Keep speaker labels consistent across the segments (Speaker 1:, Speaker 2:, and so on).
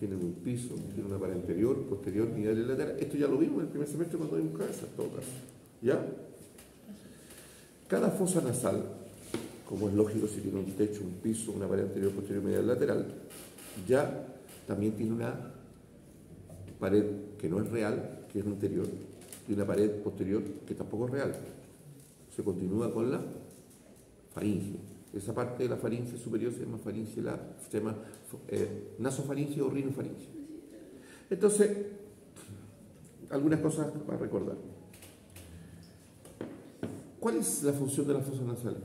Speaker 1: tienen un piso, tienen una pared anterior, posterior, medial y lateral. Esto ya lo vimos en el primer semestre cuando vimos cabeza, en todo caso. ¿Ya? Cada fosa nasal, como es lógico si tiene un techo, un piso, una pared anterior, posterior, medial y lateral, ya también tiene una pared que no es real, que es anterior, y una pared posterior que tampoco es real. Se continúa con la faringe. Esa parte de la faringe superior se llama faringe, se llama nasofaringe o rinofaringe. Entonces, algunas cosas para recordar. ¿Cuál es la función de la fosa nasal?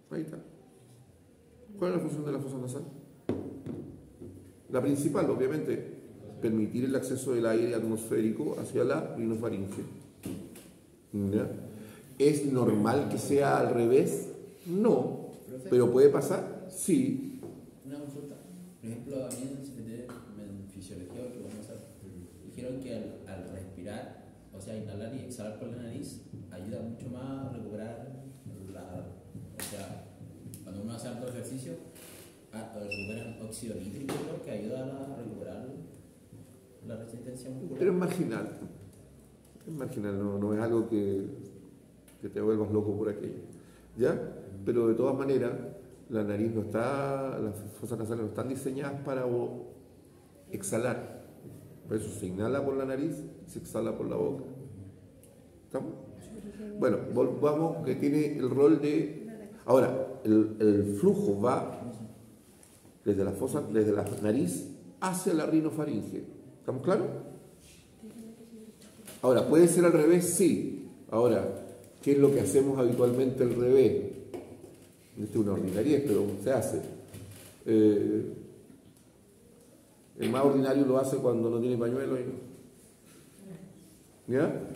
Speaker 1: Ahí está. ¿Cuál es la función de la fosa nasal? La principal, obviamente, permitir el acceso del aire atmosférico hacia la rinofaringe. ¿Ya? ¿Es normal que sea al revés? No. ¿Pero puede pasar? Sí.
Speaker 2: Una consulta. Por ejemplo, a mí en fisiología, que vamos a hacer, dijeron que al respirar, o sea, inhalar y exhalar por la nariz, ayuda mucho más a recuperar o sea, cuando uno hace alto ejercicio, recuperan óxido nítrico, que ayuda a recuperar la resistencia muscular.
Speaker 1: Pero es marginal. Es marginal, no es algo que te vuelvas loco por aquello. ¿Ya? Pero de todas maneras, la nariz no está, las fosas nasales no están diseñadas para exhalar. Por eso se inhala por la nariz, se exhala por la boca. ¿Estamos? Bueno, volvamos, que tiene el rol de... Ahora, el flujo va desde la nariz hacia la rinofaringe. ¿Estamos claros? Ahora, ¿puede ser al revés? Sí. Ahora, ¿qué es lo que hacemos habitualmente al revés? Esto es una ordinariedad, pero se hace. El más ordinario lo hace cuando no tiene pañuelo. ¿Ya?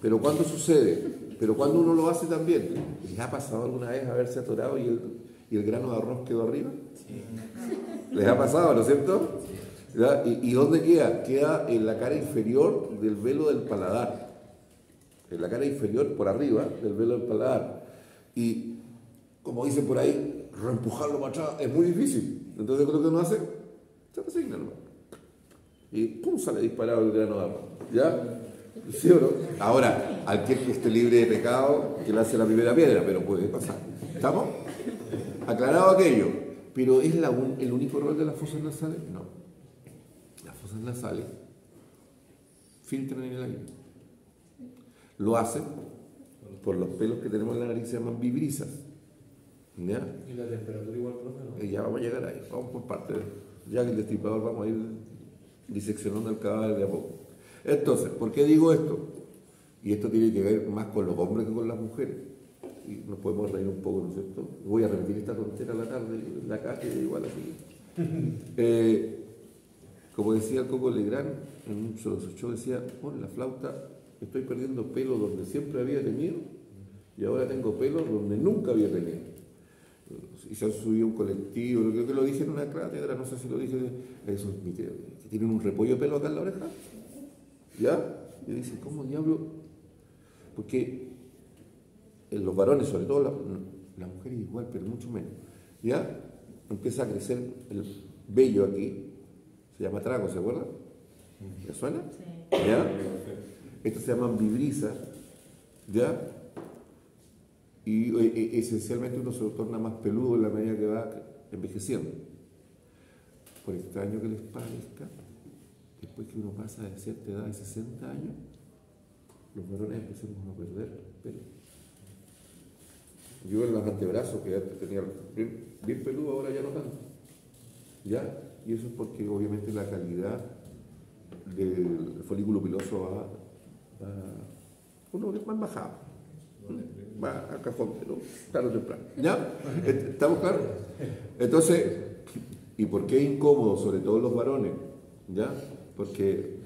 Speaker 1: Pero ¿cuándo sucede? Pero cuando uno lo hace también. ¿Les ha pasado alguna vez haberse atorado y el grano de arroz quedó arriba?
Speaker 2: Sí.
Speaker 1: ¿Les ha pasado, no es cierto? Sí. ¿Y dónde queda? Queda en la cara inferior del velo del paladar. En la cara inferior, por arriba, del velo del paladar. Y, como dicen por ahí, reempujarlo para atrás es muy difícil. Entonces, ¿qué es lo que uno hace? Se resigna nomás. Y ¡pum! Sale disparado el grano de arroz. ¿Ya? ¿Sí o no? Ahora, aquel que esté libre de pecado, que lance la primera piedra, pero puede pasar. ¿Estamos? Aclarado aquello. ¿Pero es el único rol de las fosas nasales? No. Las fosas nasales filtran en el aire. Lo hacen por los pelos que tenemos en la nariz, se llaman vibrisas. ¿Ya?
Speaker 3: ¿Y la temperatura igual, profe? ¿No?
Speaker 1: Ya vamos a llegar ahí. Vamos por partes. Ya que el destripador vamos a ir diseccionando el cadáver de a poco. Entonces, ¿por qué digo esto? Y esto tiene que ver más con los hombres que con las mujeres. Y nos podemos reír un poco, ¿no es cierto? Voy a repetir esta tontera a la tarde, en la calle, igual así. Como decía el Coco Legrand, en un de sus shows decía, la flauta, estoy perdiendo pelo donde siempre había tenido y ahora tengo pelo donde nunca había tenido. Y se han subido un colectivo, creo que lo dije en una cátedra, no sé si lo dije, eso es mi teoría, que tienen un repollo de pelo acá en la oreja. ¿Ya? Y dice, ¿cómo diablo? Porque en los varones, sobre todo las mujeres igual, pero mucho menos, ¿ya? Empieza a crecer el vello aquí, se llama trago, ¿se acuerdan? ¿Ya suena? Sí. ¿Ya? Estos se llaman vibrisas, ¿ya? Y esencialmente uno se torna más peludo en la medida que va envejeciendo. Por extraño que les parezca, después que uno pasa de cierta edad de 60 años, los varones empezamos a perder pelo. Yo en los antebrazos, que ya tenía bien peludo, ahora ya no tanto. ¿Ya? Y eso es porque obviamente la calidad del folículo piloso va bajado. Va a cajón, pero tarde o temprano. ¿Ya? ¿Estamos claros? Entonces, ¿y por qué es incómodo, sobre todo los varones? ¿Ya? Porque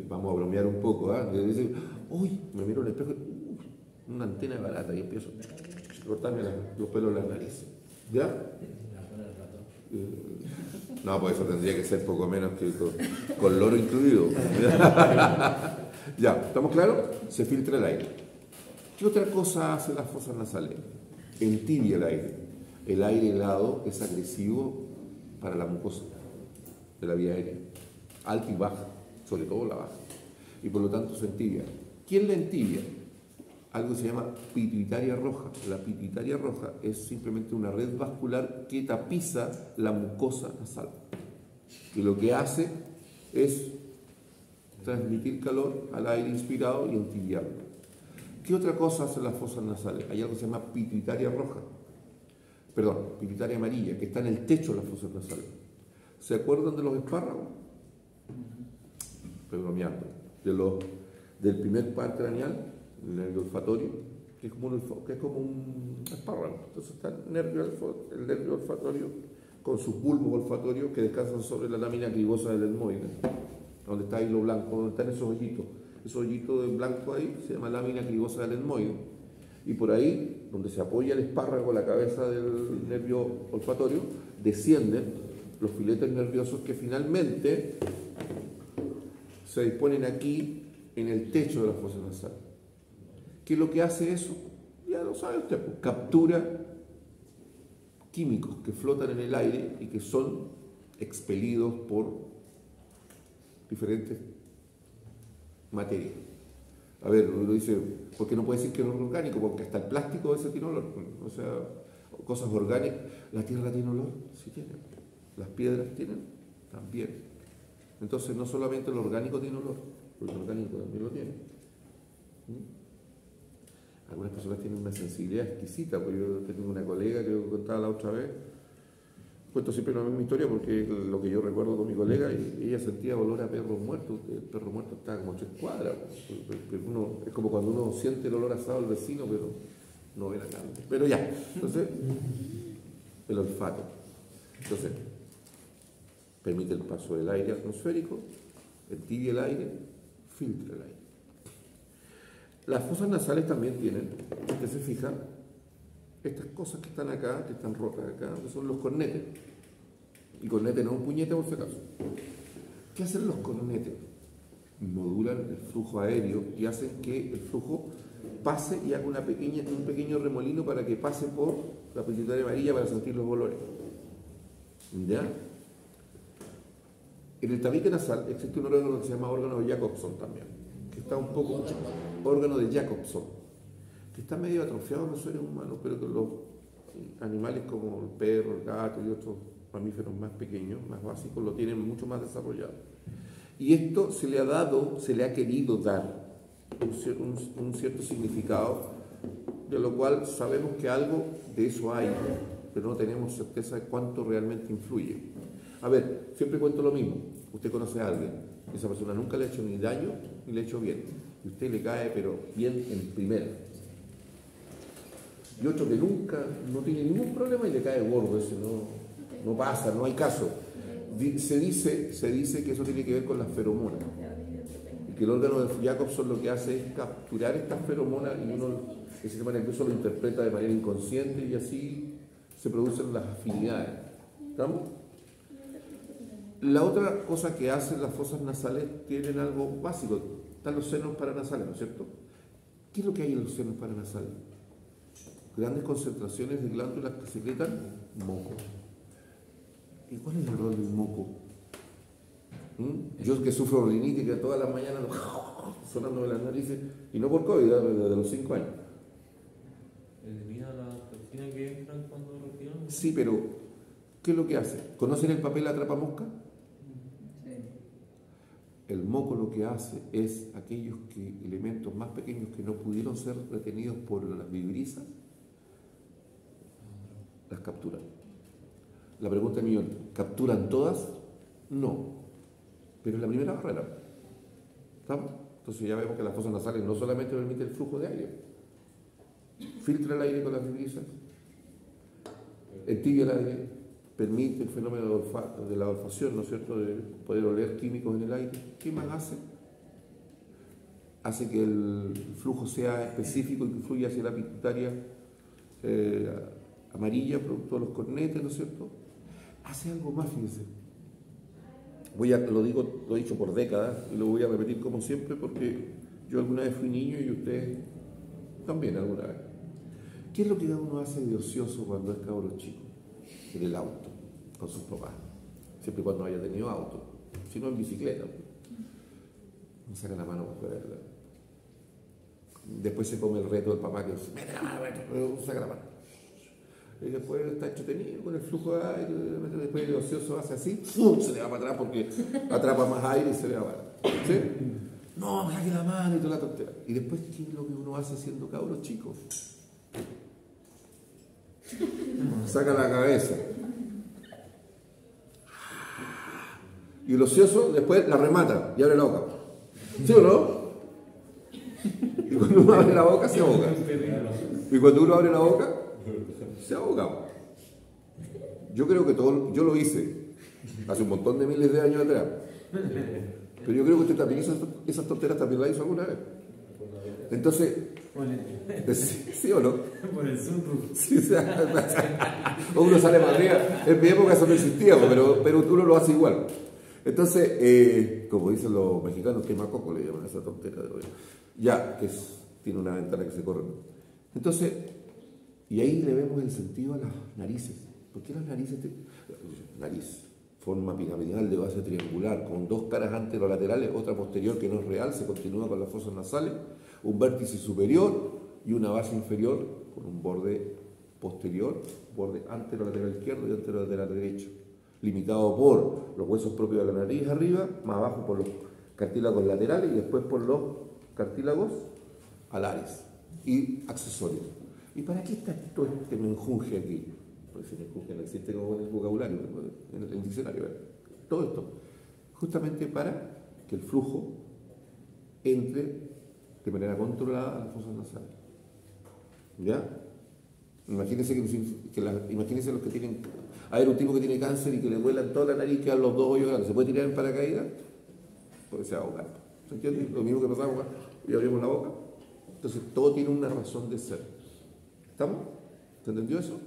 Speaker 1: vamos a bromear un poco, ¿ah? ¿eh? Dicen, uy, me miro en el espejo, una antena barata y empiezo a cortarme los pelos de la nariz. ¿Ya? No, pues eso tendría que ser poco menos que con loro incluido. Ya, ¿estamos claros? Se filtra el aire. ¿Qué otra cosa hace las fosas nasales? Entibia el aire. El aire helado es agresivo para la mucosa de la vía aérea, alta y baja, sobre todo la baja, y por lo tanto se entibia. ¿Quién la entibia? Algo que se llama pituitaria roja. La pituitaria roja es simplemente una red vascular que tapiza la mucosa nasal. Y lo que hace es transmitir calor al aire inspirado y entibiarlo. ¿Qué otra cosa hacen las fosas nasales? Hay algo que se llama pituitaria roja. Perdón, pituitaria amarilla, que está en el techo de las fosas nasales. ¿Se acuerdan de los espárragos? Estoy bromeando. Del primer par craneal, el nervio olfatorio, que es como un espárrago. Entonces está el nervio olfatorio con sus bulbos olfatorios que descansan sobre la lámina cribosa del etmoide, donde está ahí lo blanco, donde están esos hoyitos. Esos hoyitos de blanco ahí se llama lámina cribosa del etmoide. Y por ahí, donde se apoya el espárrago, la cabeza del nervio olfatorio, descienden los filetes nerviosos que finalmente se disponen aquí en el techo de la fosa nasal. ¿Qué es lo que hace eso? Ya lo sabe usted, pues, captura químicos que flotan en el aire y que son expelidos por diferentes materias. A ver, uno dice, ¿por qué no puede decir que no es orgánico? Porque hasta el plástico ese tiene olor. O sea, cosas orgánicas. ¿La tierra tiene olor? Sí tiene. ¿Las piedras tienen? También. Entonces, no solamente lo orgánico tiene olor, lo inorgánico también lo tiene. Algunas personas tienen una sensibilidad exquisita, porque yo tengo una colega que yo contaba la otra vez, cuento siempre la misma historia porque es lo que yo recuerdo con mi colega, y ella sentía olor a perro muerto. El perro muerto estaba como 3 cuadras. Es como cuando uno siente el olor asado del vecino, pero no ve la carne. Pero ya, entonces, el olfato. Entonces, permite el paso del aire atmosférico, entibia el aire, filtra el aire. Las fosas nasales también tienen, si usted se fija, estas cosas que están acá, que están rotas acá, que son los cornetes. Y cornete no es un puñete por si acaso. ¿Qué hacen los cornetes? Modulan el flujo aéreo y hacen que el flujo pase y haga un pequeño remolino para que pase por la pituitaria amarilla para sentir los olores. ¿Ya? En el tabique nasal existe un órgano que se llama órgano de Jacobson también, que está un poco, órgano de Jacobson, que está medio atrofiado en los seres humanos, pero que los animales como el perro, el gato y otros mamíferos más pequeños, más básicos, lo tienen mucho más desarrollado. Y esto se le ha querido dar un cierto significado, de lo cual sabemos que algo de eso hay, pero no tenemos certeza de cuánto realmente influye. A ver, siempre cuento lo mismo. Usted conoce a alguien, esa persona nunca le ha hecho ni daño ni le ha hecho bien, y usted le cae pero bien en primera. Y otro que nunca, no tiene ningún problema y le cae gordo, ese no pasa, no hay caso. Se dice que eso tiene que ver con las feromonas, y que el órgano de Jacobson lo que hace es capturar estas feromonas y el sistema nervioso lo interpreta de manera inconsciente y así se producen las afinidades. ¿Estamos? La otra cosa que hacen las fosas nasales tienen algo básico. Están los senos paranasales, ¿no es cierto? ¿Qué es lo que hay en los senos paranasales? Grandes concentraciones de glándulas que secretan moco. ¿Y cuál es el rol del moco? Yo que sufro rinitis, que todas las mañanas sonándome las narices, y no por COVID, desde los 5 años.
Speaker 3: ¿Elimina la toxina que entran cuando respiramos?
Speaker 1: Sí, pero ¿qué es lo que hace? ¿Conocen el papel atrapamosca? El moco lo que hace es aquellos elementos más pequeños que no pudieron ser retenidos por las vibrisas, las capturan. La pregunta es millón, ¿capturan todas? No, pero es la primera barrera. ¿Estamos? Entonces ya vemos que las fosas nasales no solamente permiten el flujo de aire, filtra el aire con las vibrisas, entibia el aire, permite el fenómeno de la olfacción, ¿no es cierto?, de poder oler químicos en el aire. ¿Qué más hace? Hace que el flujo sea específico y que fluya hacia la pituitaria amarilla, producto de los cornetes, ¿no es cierto? Hace algo más, fíjense. Lo he dicho por décadas y lo voy a repetir como siempre porque yo alguna vez fui niño y usted también alguna vez. ¿Qué es lo que uno hace de ocioso cuando es cabro chico? en el auto con sus papás, siempre y cuando haya tenido auto, si no en bicicleta. Me saca la mano para verla. Después se come el reto del papá que dice, mete la mano, saca la mano. Y después está entretenido con el flujo de aire, después el ocioso hace así, ¡fum! Se le va para atrás porque atrapa más aire y se le va para atrás. ¿Sí? No, me saque la mano y toda la tontera. Y después, ¿qué es lo que uno hace siendo cabros chicos? Saca la cabeza. Y el ocioso después la remata y abre la boca. ¿Sí o no? Y cuando uno abre la boca, se ahoga. Y cuando uno abre la boca, se ahoga. Yo creo que yo lo hice hace un montón de miles de años atrás. Pero yo creo que usted también hizo esas tonteras, también las hizo alguna vez. Entonces, ¿sí o no?
Speaker 3: Por el sunroof.
Speaker 1: Sí, o uno sale más arriba. En mi época eso no existía, pero uno lo hace igual. Entonces, como dicen los mexicanos, quemacoco le llaman a esa tontera de hoy. Ya, que tiene una ventana que se corre. Entonces, y ahí le vemos el sentido a las narices. ¿Por qué las narices? Nariz, forma piramidal de base triangular, con dos caras anterolaterales, otra posterior que no es real, se continúa con las fosas nasales, un vértice superior y una base inferior con un borde posterior, borde anterolateral izquierdo y anterolateral derecho, limitado por los huesos propios de la nariz arriba, más abajo por los cartílagos laterales y después por los cartílagos alares y accesorios. ¿Y para qué está todo este menjunje aquí? Pues si menjunje no existe como en el vocabulario, en el diccionario, ¿verdad? Todo esto, justamente para que el flujo entre de manera controlada a las fosas nasales. ¿Ya? Imagínense imagínense los que tienen... A ver, un tipo que tiene cáncer y que le vuelan toda la nariz, quedan los dos hoyos grandes, ¿se puede tirar en paracaídas? Puede ser ahogar. ¿Se entiende? Lo mismo que pasaba y abrimos la boca. Entonces, todo tiene una razón de ser. ¿Estamos? ¿Se entendió eso?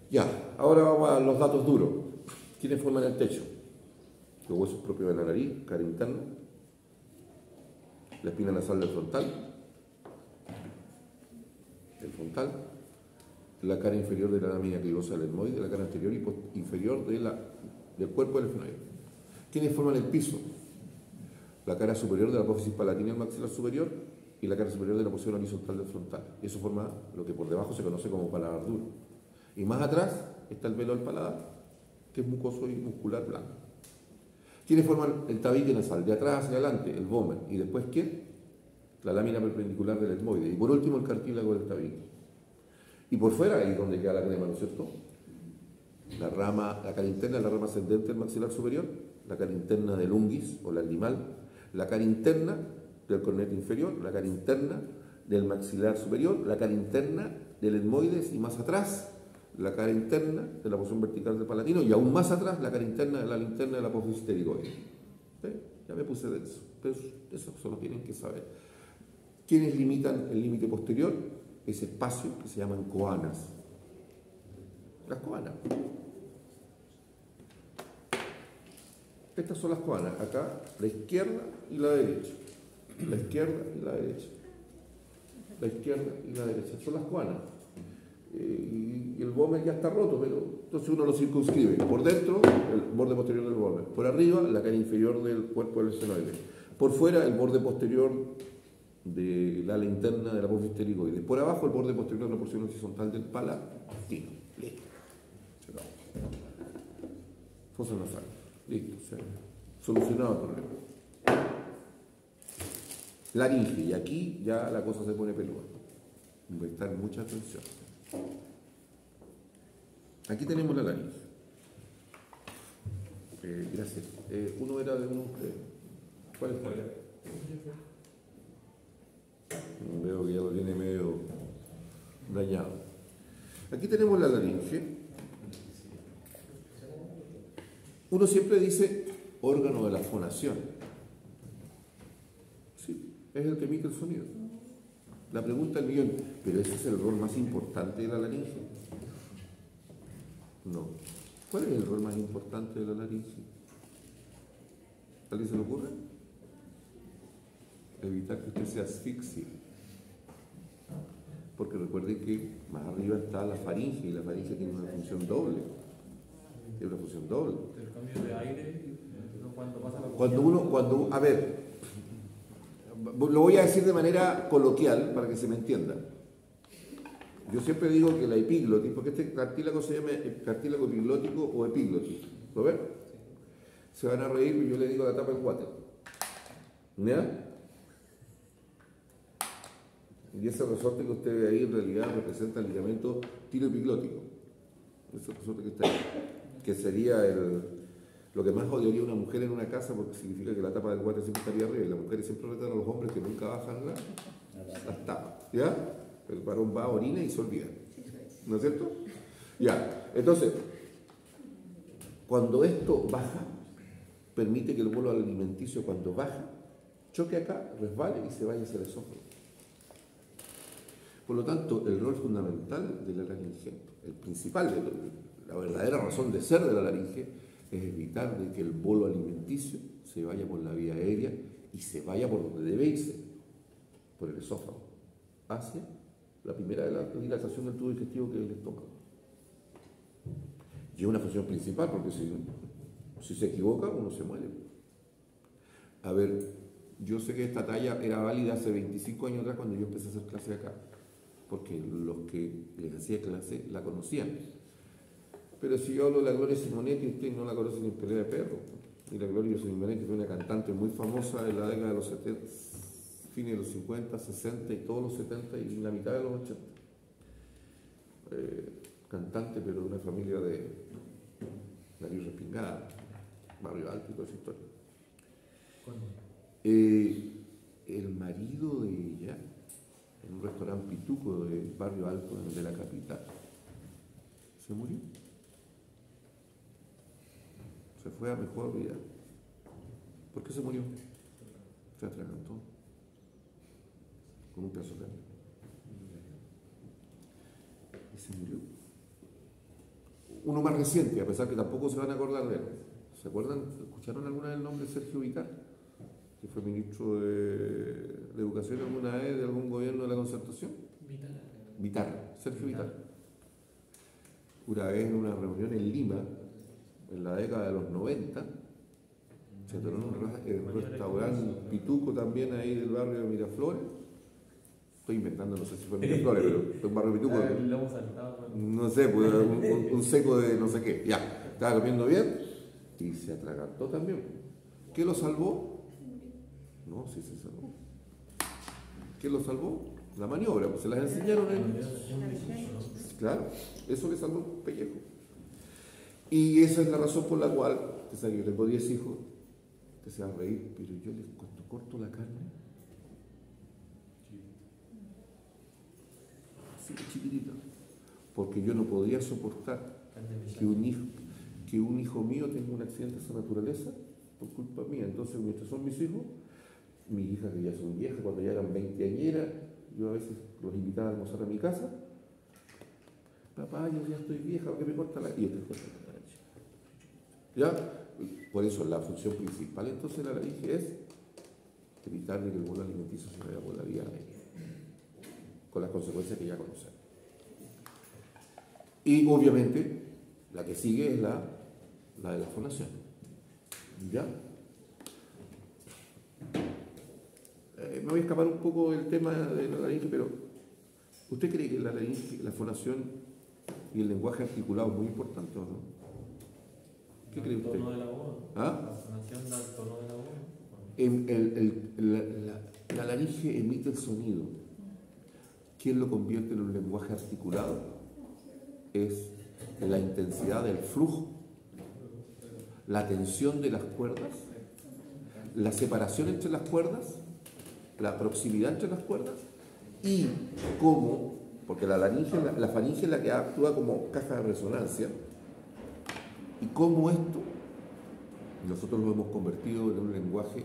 Speaker 1: Ya, ahora vamos a los datos duros. ¿Quiénes forman el techo? Los huesos propios de la nariz, cara interna, la espina nasal del frontal, la cara inferior de la lámina pilosa del etmoide, la cara anterior y inferior del cuerpo del esfenoide. ¿Quiénes forman el piso? La cara superior de la apófisis palatina y el maxilar superior y la cara superior de la porción horizontal del frontal. Y eso forma lo que por debajo se conoce como paladar duro. Y más atrás está el velo del paladar, que es mucoso y muscular blanco. ¿Quiénes forman el tabique nasal? De atrás hacia adelante, el vómer. ¿Y después quién? La lámina perpendicular del etmoide. Y por último, el cartílago del tabique. Y por fuera, ahí es donde queda la crema, ¿no es cierto? La cara interna es la rama ascendente del maxilar superior, la cara interna del unguis o lagrimal, la cara interna del cornete inferior, la cara interna del maxilar superior, la cara interna del etmoides y más atrás, la cara interna de la porción vertical del palatino y aún más atrás, la cara interna de la linterna de la apófisis pterigoide. ¿Sí? Ya me puse denso, pero eso solo tienen que saber. ¿Quiénes limitan el límite posterior? Ese espacio que se llaman coanas. Las coanas. Estas son las coanas. Acá, la izquierda y la derecha. La izquierda y la derecha. La izquierda y la derecha. Son las coanas. Y el vómer ya está roto, pero entonces uno lo circunscribe. Por dentro, el borde posterior del vómer. Por arriba, la cara inferior del cuerpo del esfenoide. Por fuera, el borde posterior de la ala interna de la apófisis pterigoide. Por abajo, el borde posterior de la porción horizontal del palatino. Listo. Fosa nasal. Listo. Solucionado el problema. Laringe. Y aquí ya la cosa se pone peluda. Prestar mucha atención. Aquí tenemos la laringe. Gracias. Uno era de uno. ¿Cuál es? Veo que ya lo tiene medio dañado. Aquí tenemos la laringe. Uno siempre dice órgano de la fonación. Sí, es el que emite el sonido. La pregunta del millón, ¿pero ese es el rol más importante de la laringe? No. ¿Cuál es el rol más importante de la laringe? ¿A alguien se le ocurre? Evitar que usted se asfixie. porque recuerden que más arriba está la faringe, y la faringe tiene una función doble. Tiene una función doble.
Speaker 3: El cambio de aire, cuando pasa la
Speaker 1: A ver, lo voy a decir de manera coloquial para que se me entienda. Yo siempre digo que la epiglotis, porque este cartílago se llama cartílago epiglótico o epiglotis. ¿Lo ven? Se van a reír y yo le digo la tapa del water. ¿Ya? Y ese resorte que usted ve ahí en realidad representa el ligamento tiroepiglótico. Ese resorte que está ahí. Que sería lo que más odiaría una mujer en una casa, porque significa que la tapa del water siempre estaría arriba y las mujeres siempre retan a los hombres que nunca bajan las tapas. ¿Ya? El varón va a orina y se olvida. ¿No es cierto? Ya. Entonces, cuando esto baja, permite que el bolo alimenticio, cuando baja, choque acá, resbale y se vaya hacia el esófago. Por lo tanto, el rol fundamental de la laringe, el principal, la verdadera razón de ser de la laringe, es evitar de que el bolo alimenticio se vaya por la vía aérea y se vaya por donde debe irse, por el esófago, hacia la primera dilatación del tubo digestivo, que es el estómago. Y es una función principal, porque si se equivoca, uno se muere. A ver, yo sé que esta talla era válida hace 25 años atrás, cuando yo empecé a hacer clase acá, porque los que les hacía clase la conocían. Pero si yo hablo de la Gloria Simonetti, usted no la conoce ni en pelea de perro. Y la Gloria Simonetti fue una cantante muy famosa en la década de los 70, fines de los 50, 60 y todos los 70 y la mitad de los 80. Cantante, pero de una familia de nariz respingada, barrio alto y toda esa historia. El marido de ella, en un restaurante pituco del barrio alto de la capital, se murió. Se fue a mejor vida. ¿Por qué se murió? Se atragantó con un pedazo de carne. Y se murió. Uno más reciente, a pesar que tampoco se van a acordar de él. ¿Se acuerdan? ¿Escucharon alguna vez el nombre de Sergio Vitar? Que fue ministro de Educación alguna vez de algún gobierno de la Concertación. Vitar, Sergio Vitar. Una vez en una reunión en Lima, en la década de los 90, se tornó en un restaurante pituco también ahí del barrio de Miraflores. Estoy inventando, no sé si fue Miraflores, pero fue un barrio pituco. No sé, pues un seco de no sé qué. Ya, estaba comiendo bien y se atragantó también. ¿Qué lo salvó? No, sí se salvó. ¿Qué lo salvó? La maniobra, pues se las enseñaron a él. Claro, eso le salvó un pellejo. Y esa es la razón por la cual, usted sabe que yo tengo 10 hijos, usted se va a reír, pero yo les cuando corto la carne, así de chiquitito, porque yo no podría soportar que un hijo mío tenga un accidente de esa naturaleza por culpa mía. Entonces, mientras son mis hijos, mis hijas que ya son viejas, cuando ya eran 20añeras, yo a veces los invitaba a almorzar a mi casa. Papá, yo ya estoy vieja, ¿por qué me corta la...? Y yo te corto la leche. ¿Ya? Por eso la función principal entonces de la laringe es evitar que el bolo alimenticio se vaya por la vía aérea, con las consecuencias que ya conocemos. Y obviamente la que sigue es la de la fonación. ¿Ya? Me voy a escapar un poco del tema de la laringe, pero ¿usted cree que la laringe, la fonación y el lenguaje articulado es muy importante o no? ¿Qué cree usted?
Speaker 3: El tono de la voz.
Speaker 1: ¿Ah?
Speaker 3: La fonación da el tono de la voz.
Speaker 1: La laringe emite el sonido. ¿Quién lo convierte en un lenguaje articulado? Es la intensidad del flujo, la tensión de las cuerdas, la separación entre las cuerdas, la proximidad entre las cuerdas y cómo, porque la laringe, la faringe es la que actúa como caja de resonancia, y cómo esto nosotros lo hemos convertido en un lenguaje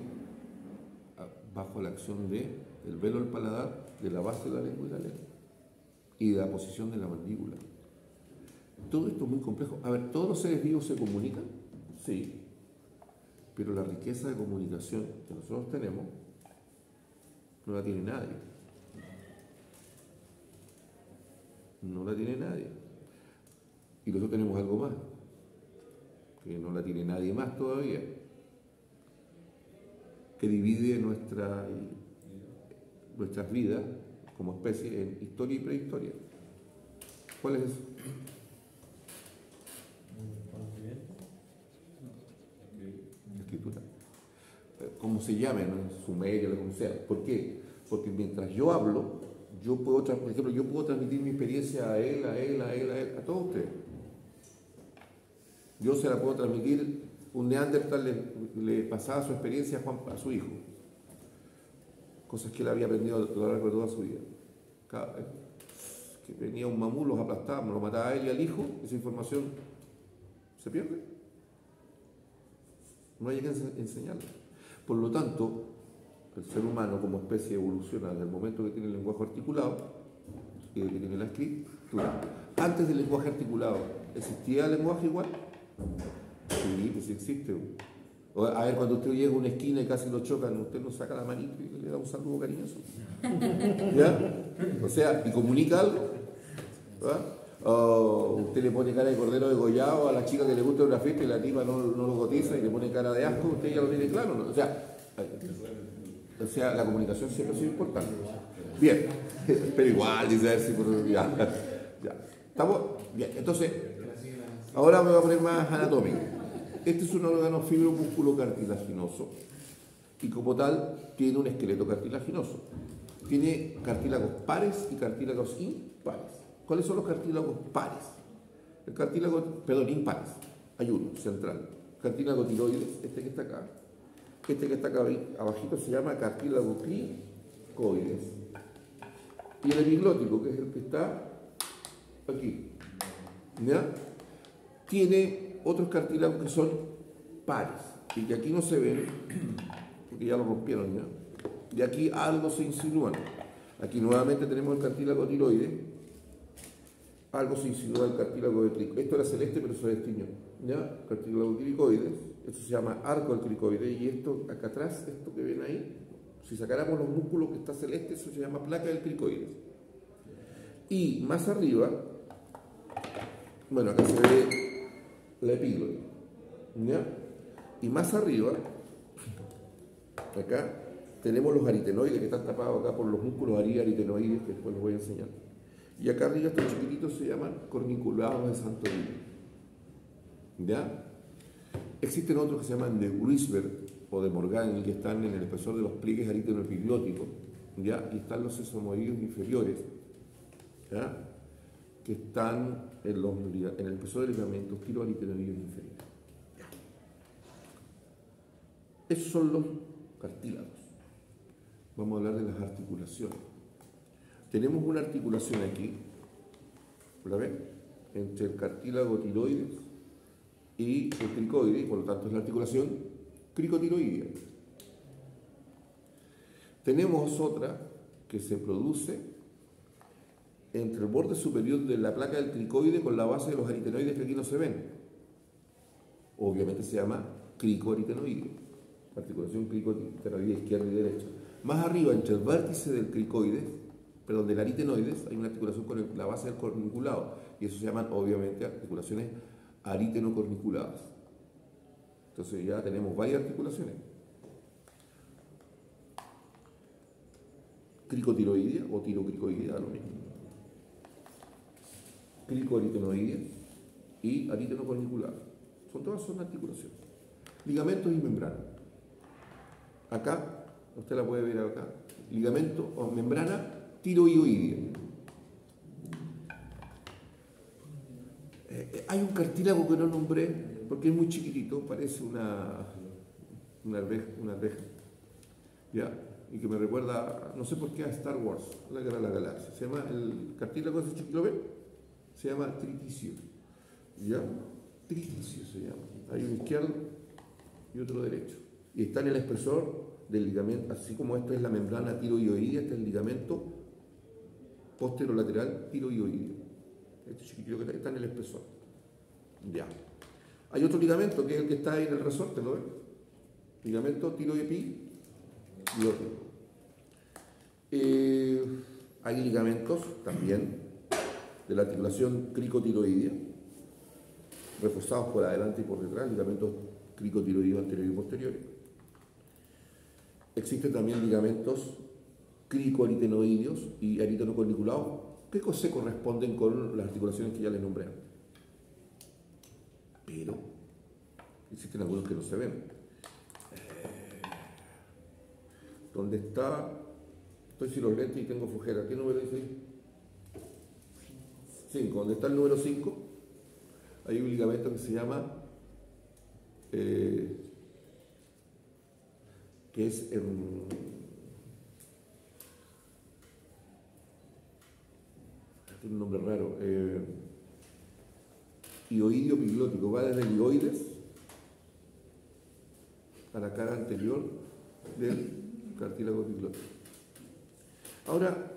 Speaker 1: bajo la acción del velo del paladar, de la base de la lengua y de la posición de la mandíbula. Todo esto es muy complejo. A ver, ¿todos los seres vivos se comunican? Sí. Pero la riqueza de comunicación que nosotros tenemos no la tiene nadie. No la tiene nadie. Y nosotros tenemos algo más, que no la tiene nadie más todavía, que divide nuestras vidas como especie en historia y prehistoria. ¿Cuál es eso? La escritura. Como se llame, ¿no? Sumeria, lo que sea. ¿Por qué? Porque mientras yo hablo, yo puedo, por ejemplo, yo puedo transmitir mi experiencia a él, a todos ustedes. Yo se la puedo transmitir, un neandertal le pasaba su experiencia a su hijo. Cosas que él había aprendido a lo largo de toda su vida. Cada vez que venía un mamú, los aplastaba, lo mataba a él y al hijo, esa información se pierde. No hay que enseñarla. Por lo tanto, el ser humano como especie evoluciona desde el momento que tiene el lenguaje articulado y que tiene la escritura. Antes del lenguaje articulado, ¿existía el lenguaje igual? Sí, pues sí existe. A ver, cuando usted llega a una esquina y casi lo chocan, usted lo saca la manito y le da un saludo cariñoso. ¿Ya? O sea, y comunica algo. ¿verdad? O usted le pone cara de cordero degollado a la chica que le gusta una fiesta y la tipa no lo cotiza y le pone cara de asco, usted ya lo tiene claro, ¿no? O sea, la comunicación siempre ha sido importante. Bien, pero igual, dice a ver si por... ya. ¿Estamos? Bien, entonces, ahora me voy a poner más anatómico. Este es un órgano fibro-músculo cartilaginoso y como tal tiene un esqueleto cartilaginoso. Tiene cartílagos pares y cartílagos impares. ¿Cuáles son los cartílagos pares? El cartílago, perdón, impares. Hay uno, central. Cartílago tiroides, este que está acá. Este que está acá abajito se llama cartílago cricoides. Y el epiglótico, que es el que está aquí, ¿ya? Tiene otros cartílagos que son pares y que aquí no se ven porque ya lo rompieron ya. De aquí algo se insinúa. Aquí nuevamente tenemos el cartílago tiroides, algo se insinúa el cartílago de cricoides. Esto era celeste pero se destiñó, ¿ya? Cartílago cricoides, esto se llama arco del cricoides y esto acá atrás, esto que ven ahí, si sacáramos los músculos que está celeste, eso se llama placa del cricoides. Y más arriba, bueno, acá se ve la epíglota, ¿ya? Y más arriba, acá, tenemos los aritenoides que están tapados acá por los músculos aritenoides, que después les voy a enseñar. Y acá arriba estos chiquititos se llaman corniculados de Santorini. ¿Ya? Existen otros que se llaman de Gruisberg o de Morgagni, que están en el espesor de los pliegues aritenoepiglóticos, ¿ya? Y están los sesamoides inferiores, ¿ya? Que están en el espesor de ligamentos tiroaritenoides inferiores. Esos son los cartílagos. Vamos a hablar de las articulaciones. Tenemos una articulación aquí, ¿la ven? Entre el cartílago tiroides y el cricoide, por lo tanto es la articulación cricotiroidea. Tenemos otra que se produce entre el borde superior de la placa del cricoide con la base de los aritenoides que aquí no se ven. Obviamente se llama cricoaritenoide, articulación cricoaritenoide izquierda y derecha. Más arriba, entre el vértice del cricoides, perdón, del aritenoides, hay una articulación con la base del corniculado, y eso se llaman obviamente articulaciones aritenocorniculadas. Entonces ya tenemos varias articulaciones. Cricotiroidea o tirocricoidea, lo mismo. Cricoaritenoidea y aritenocorniculada. Todas son articulaciones. Ligamentos y membrana. Acá, usted la puede ver acá. Ligamento o membrana tiroidea. Hay un cartílago que no nombré porque es muy chiquitito, parece una arveja, ¿ya? Y que me recuerda, no sé por qué, a Star Wars, la Guerra de la Galaxia. Se llama el cartílago ese chiquito, ¿lo ven? Se llama triticio, ¿ya? Triticio se llama. Hay un izquierdo y otro derecho. Y está en el espesor del ligamento, así como esta es la membrana tiroidea, este es el ligamento posterolateral tiroideo. Este chiquitito que está en el espesor. Ya. Hay otro ligamento que es el que está ahí en el resorte, ¿lo ven? Ligamento tiroepiglotico. Hay ligamentos también de la articulación cricotiroidea, reforzados por adelante y por detrás, ligamentos cricotiroideos anteriores y posteriores. Existen también ligamentos cricoaritenoideos y aritenocorniculados que se corresponden con las articulaciones que ya les nombré antes. Pero existen algunos que no se ven. ¿Dónde está? Estoy sin los lentes y tengo flojera. ¿Qué número dice ahí? 5. ¿Dónde está el número 5? Hay un ligamento que se llama que es tiene un nombre raro, hioideo epiglótico, va desde el hioides a la cara anterior del cartílago epiglótico. Ahora,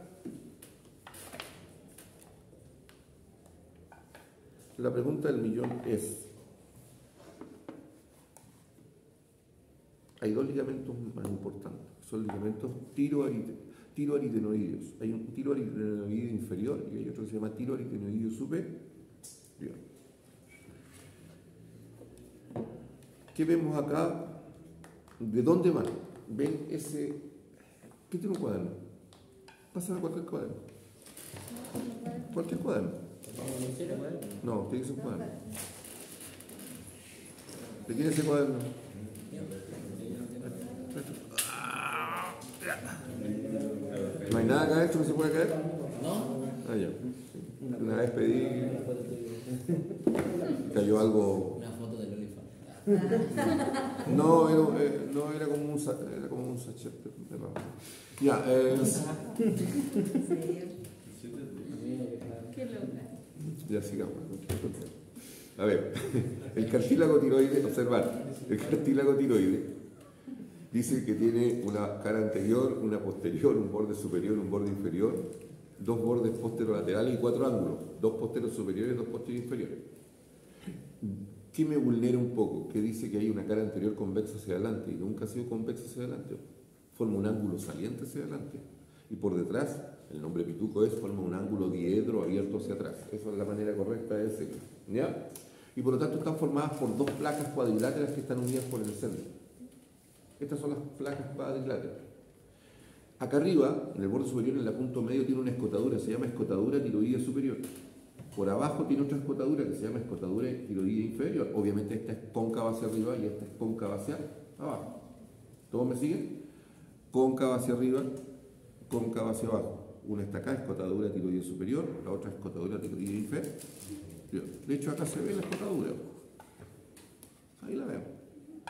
Speaker 1: la pregunta del millón es, hay dos ligamentos más importantes, son ligamentos tiroaritenoideos. Hay un tiroaritenoideo inferior y hay otro que se llama tiroaritenoideo superior. ¿Qué vemos acá? ¿De dónde van? ¿Ven ese? ¿Qué tiene un cuaderno? Pásame a cualquier cuaderno. Cualquier cuaderno. No, tiene que ser un cuaderno. ¿De quién es ese cuaderno? ¿No hay nada acá hecho que se pueda caer?
Speaker 2: No.
Speaker 1: Ah, ya. Una vez pedí, cayó algo.
Speaker 2: Una foto del olifante.
Speaker 1: No, era como un sachet de rabo. Ya,
Speaker 4: Qué loca.
Speaker 1: ya sigamos. A ver, el cartílago tiroide, observar, el cartílago tiroide dice que tiene una cara anterior, una posterior, un borde superior, un borde inferior, dos bordes posterolaterales y 4 ángulos, 2 posteros superiores y 2 posteriores inferiores. ¿Qué me vulnera un poco? Que dice que hay una cara anterior convexa hacia adelante y nunca ha sido convexa hacia adelante. Forma un ángulo saliente hacia adelante. Y por detrás, el nombre pituco forma un ángulo diedro abierto hacia atrás. Esa es la manera correcta de decirlo. ¿Ya? Y por lo tanto están formadas por 2 placas cuadriláteras que están unidas por el centro. Estas son las placas cuadriláteras. Acá arriba, en el borde superior, en el punto medio, tiene una escotadura, se llama escotadura tiroidea superior. Por abajo tiene otra escotadura que se llama escotadura tiroidea inferior. Obviamente esta es cóncava hacia arriba y esta es cóncava hacia abajo. ¿Todos me siguen? Cóncava hacia arriba, cóncava hacia abajo. Una está acá, escotadura tiroidea superior, la otra escotadura tiroidea inferior. De hecho, acá se ve la escotadura. Ahí la vemos.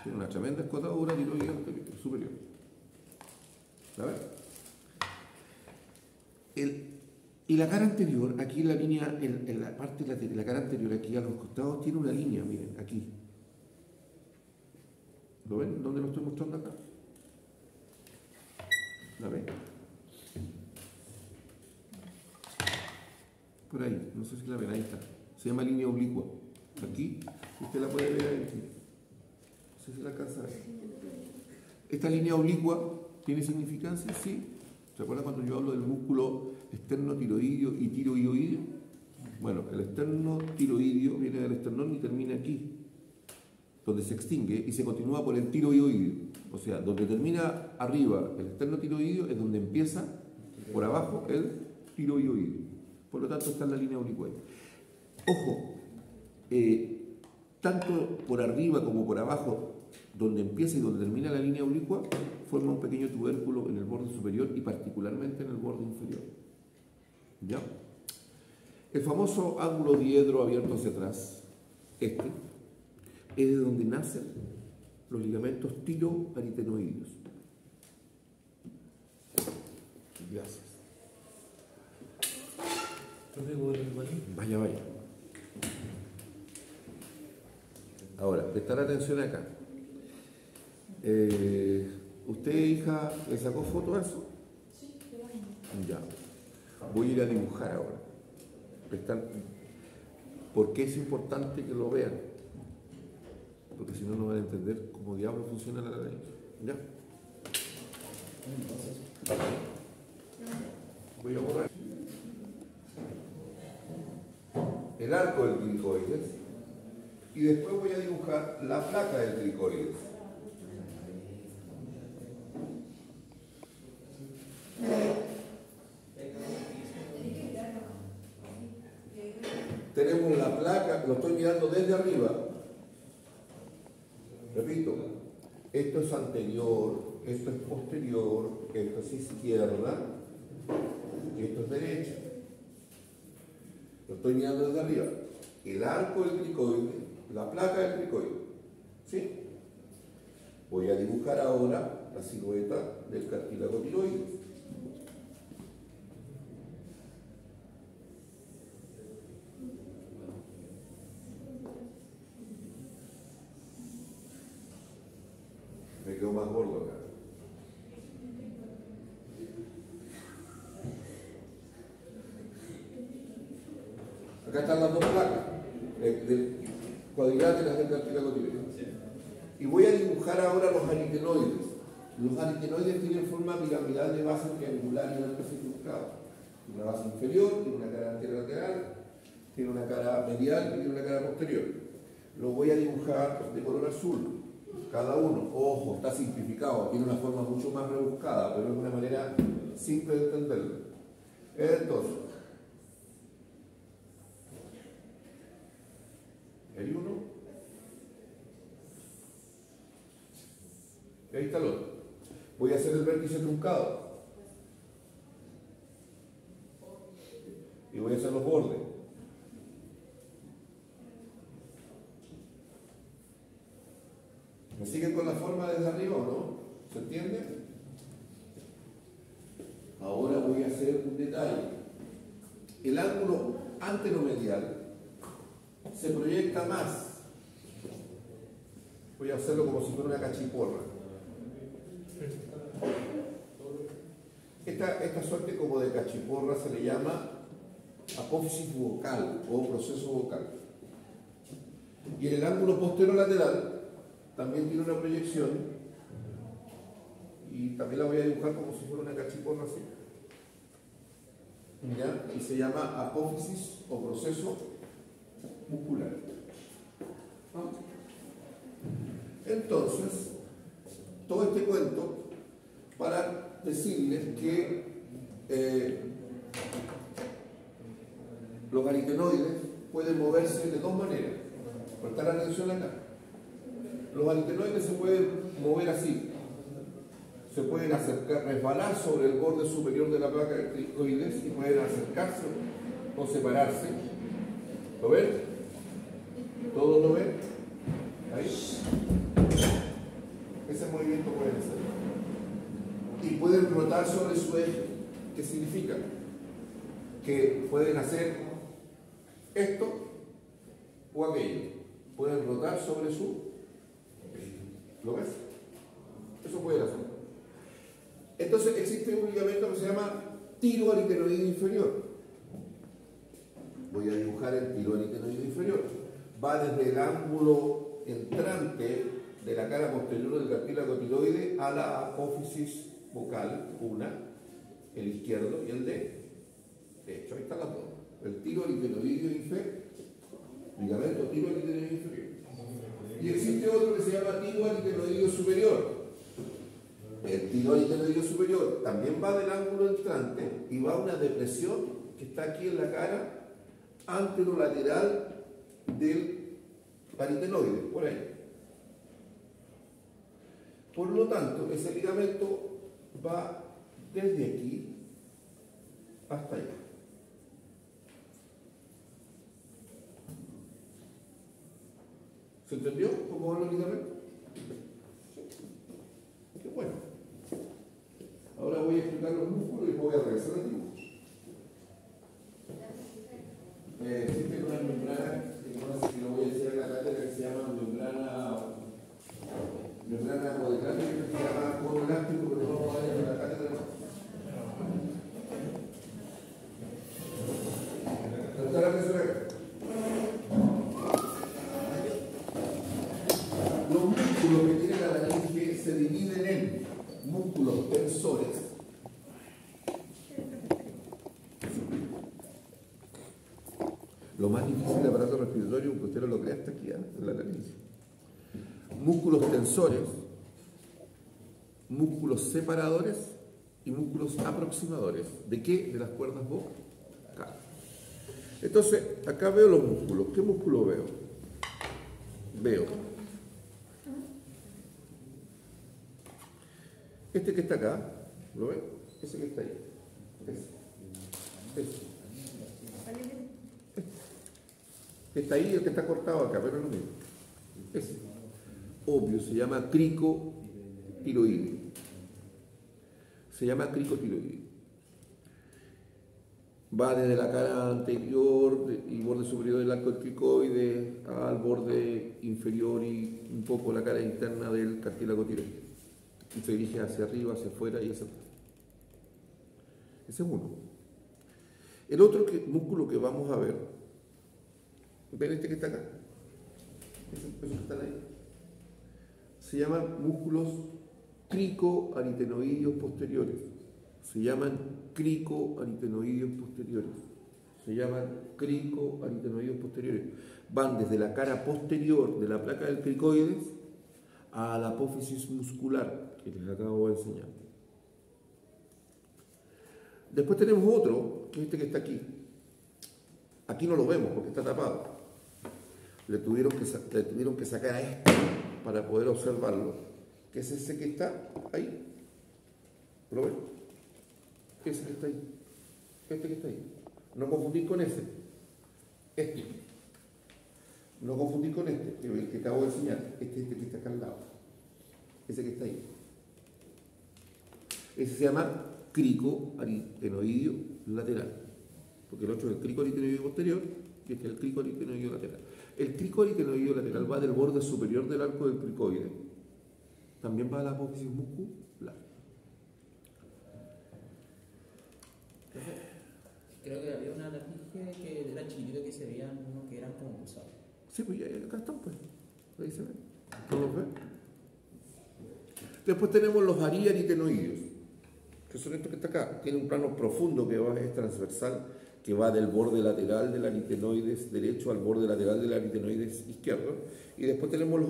Speaker 1: Tiene una tremenda escotadura tiroidea superior. ¿La ven? Y la cara anterior, aquí en la línea, en la parte de la cara anterior, aquí a los costados, tiene una línea, miren, aquí. ¿Lo ven? ¿Dónde lo estoy mostrando acá? ¿La ven? Por ahí, no sé si la ven, ahí está. Se llama línea oblicua. Aquí, usted la puede ver ahí. No sé si la alcanza a ver. Esta línea oblicua tiene significancia, sí. ¿Se acuerdan cuando yo hablo del músculo esternotiroideo y tiroideo? Bueno, el esternotiroideo viene del esternón y termina aquí, donde se extingue y se continúa por el tiroideo. O sea, donde termina arriba el esternotiroideo es donde empieza por abajo el tiroideo. Por lo tanto, está en la línea oblicua. Ojo, tanto por arriba como por abajo, donde empieza y donde termina la línea oblicua, forma un pequeño tubérculo en el borde superior y particularmente en el borde inferior. ¿Ya? El famoso ángulo diedro abierto hacia atrás, es de donde nacen los ligamentos tiroaritenoideos. Gracias. Vaya, vaya. Ahora, prestar atención acá. ¿Usted, hija, le sacó foto a eso?
Speaker 4: Sí,
Speaker 1: Ya. Voy a ir a dibujar ahora. ¿Por qué es importante que lo vean? Porque si no, no van a entender cómo diablo funciona la ley. ¿Ya? Voy a borrar. el arco del cricoides y después voy a dibujar la placa del cricoides. Tenemos la placa, lo estoy mirando desde arriba. Repito, esto es anterior, esto es posterior, esto es izquierda y esto es derecha. Lo estoy mirando desde arriba. El arco del cricoide, la placa del cricoide. ¿Sí? Voy a dibujar ahora la silueta del cartílago tiroides. Me quedo más gordo acá. Acá están las dos placas cuadriláteras del cartílago tiroides. Y voy a dibujar ahora los aritenoides. Los aritenoides tienen forma piramidal de base triangular y alto circunscrito. Una base inferior, tiene una cara anterolateral, tiene una cara medial y tiene una cara posterior. Lo voy a dibujar de color azul. Cada uno, ojo, está simplificado, tiene una forma mucho más rebuscada, pero es una manera simple de entenderlo. Entonces, hay uno, y ahí está el otro. Voy a hacer el vértice truncado, y voy a hacer los bordes. ¿Me siguen con la forma desde arriba o no? ¿Se entiende? Ahora voy a hacer un detalle. El ángulo anteromedial se proyecta más. Voy a hacerlo como si fuera una cachiporra. Esta suerte como de cachiporra se le llama apófisis vocal o proceso vocal. Y en el ángulo posterolateral también tiene una proyección y también la voy a dibujar como si fuera una cachiporra así. ¿Ya? Y se llama apófisis o proceso muscular. Entonces, todo este cuento para decirles que los aritenoides pueden moverse de dos maneras. Prestar atención acá. Los aritenoides se pueden mover así. Se pueden acercar, resbalar sobre el borde superior de la placa del cricoides y pueden acercarse o separarse. ¿Lo ven? ¿Todos lo ven? Ahí. Ese movimiento pueden hacer. Y pueden rotar sobre su eje. ¿Qué significa? Que pueden hacer esto o aquello. Pueden rotar sobre su eje. ¿Lo ves? Eso pueden hacer. Entonces existe un ligamento que se llama tiro aritenoide inferior. Voy a dibujar el tiro aritenoide inferior. Va desde el ángulo entrante de la cara posterior del cartílago tiroide a la apófisis vocal, el izquierdo y el derecho. Ahí están las dos. El tiro aritenoide inferior, ligamento tiro aritenoide inferior. Y existe otro que se llama tiro aritenoide superior. El tiro aritenoide superior también va del ángulo entrante y va a una depresión que está aquí en la cara anterolateral del aritenoide, por ahí. Por lo tanto, ese ligamento va desde aquí hasta allá. ¿Se entendió cómo van los ligamentos? Qué bueno. Ahora voy a explicar los músculos y voy a regresar al dibujo. Existe una membrana, que lo voy a decir en la cátedra, que se llama membrana podocrática, que se llama cono elástico, pero no lo voy a decir en la cátedra. ¿Está la presión acá? Los músculos que tiene la laringe se dividen en músculos tensores. Los lo más difícil del aparato respiratorio, que usted no lo crea, está aquí, en la nariz. Músculos tensores, músculos separadores y músculos aproximadores. ¿De qué? De las cuerdas vocales. Entonces, acá veo los músculos. ¿Qué músculo veo? Veo este que está acá, ¿lo ven? Ese que está ahí. Ese. Que está ahí, el que está cortado acá, pero es lo mismo. Ese. Obvio, se llama cricotiroideo. Se llama cricotiroideo. Va desde la cara anterior y borde superior del arco del cricoide al borde inferior y un poco la cara interna del cartílago tiroideo. Y se dirige hacia arriba, hacia afuera y hacia afuera. Ese es uno. El otro músculo que vamos a ver, ¿ven este que está acá? Esos que están ahí. Se llaman músculos cricoaritenoideos posteriores. Se llaman cricoaritenoideos posteriores. Se llaman cricoaritenoideos posteriores. Van desde la cara posterior de la placa del cricoides a la apófisis muscular, que les acabo de enseñar. Después tenemos otro, que es este que está aquí. Aquí no lo vemos porque está tapado. Le tuvieron que sacar a este para poder observarlo, que es ese que está ahí. ¿Lo ven? Ese que está ahí. Este que está ahí. No confundir con ese. Este. No confundir con este, el que acabo de enseñar. Este que está acá al lado. Ese que está ahí. Ese se llama cricoaritenoideo lateral. Porque el otro es el cricoaritenoideo posterior y este es el cricoaritenoideo lateral. El cricoaritenoideo lateral va del borde superior del arco del cricoide. También va a la apófisis muscular.
Speaker 2: Creo que había una laringe que era chiquitito que se veían unos que eran como cruzados.
Speaker 1: Sí, pues ya acá están, pues. Ahí se ven. ¿No los ven? Después tenemos los ariaritenoideos, que son estos que está acá. Tiene un plano profundo que es transversal, que va del borde lateral del aritenoides derecho al borde lateral del aritenoides izquierdo. Y después tenemos los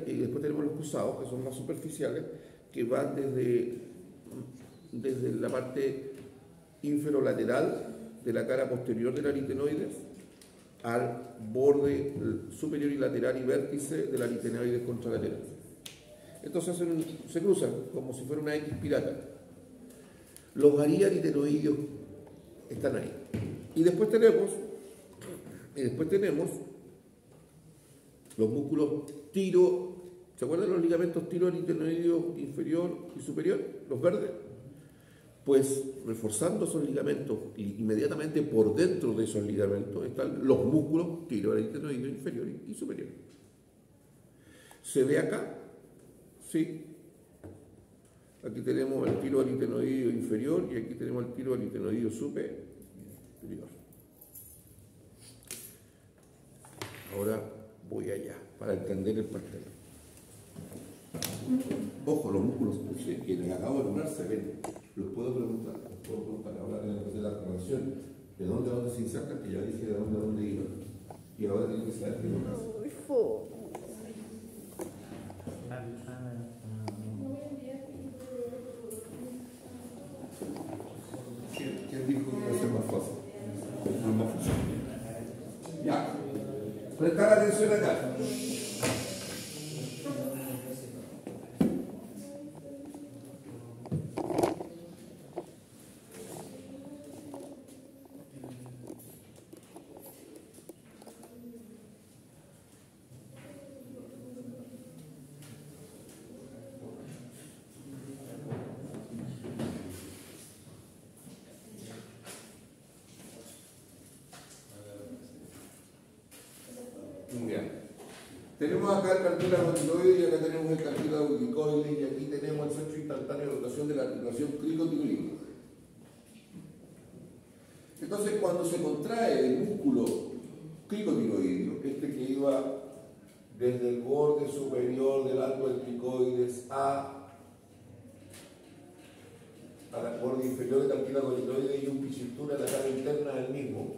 Speaker 1: y después tenemos los cruzados, que son más superficiales, que van desde la parte inferolateral de la cara posterior del aritenoides al borde superior y lateral y vértice del aritenoides contralateral. Entonces se cruzan como si fuera una X pirata. Los ariaritenoideos están ahí. Y después tenemos los músculos ¿se acuerdan los ligamentos tiroaritenoideo inferior y superior? Los verdes. Pues reforzando esos ligamentos, inmediatamente por dentro de esos ligamentos están los músculos tiroaritenoideo inferior y superior. ¿Se ve acá? Sí. Aquí tenemos el tiroaritenoideo inferior y aquí tenemos el tiroaritenoideo superior. Ahora voy allá para entender el pastel. Ojo, los músculos que les acabo de nombrar se ven. Los puedo preguntar ahora en la relación de dónde a dónde se insertan, que ya dije de dónde a dónde iban. Y ahora tienen que saber qué es lo que hacen. ¿Quién dijo que iba a ser más fácil? No es más fácil. Ya. Prestar atención acá. Tenemos acá el cartílago tiroide y acá tenemos el cartílago cricoide y aquí tenemos el centro instantáneo de rotación de la articulación cricotiroidea. Entonces, cuando se contrae el músculo cricotiroideo, este que iba desde el borde superior del arco del cricoides al borde inferior del cartílago tiroide y un picintura en la cara interna del mismo,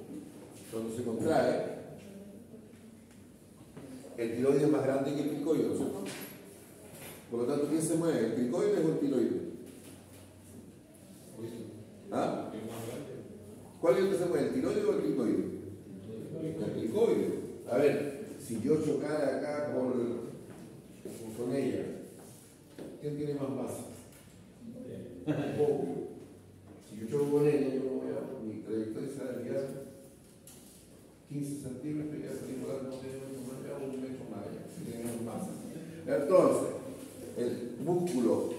Speaker 1: cuando se contrae, El tiroides es más grande que el cricoide, ¿no es cierto? Por lo tanto, ¿quién se mueve? ¿El cricoide o el tiroides? ¿Ah? ¿Cuál es el que se mueve? ¿El tiroide o el cricoide? El cricoide. A ver, si yo chocara acá con ella, ¿quién tiene más masa? Obvio. Si yo choco con ella, mi trayectoria se va a desviar 15 centímetros y ya salir volando un metro más allá, si tenemos masa. Entonces, el músculo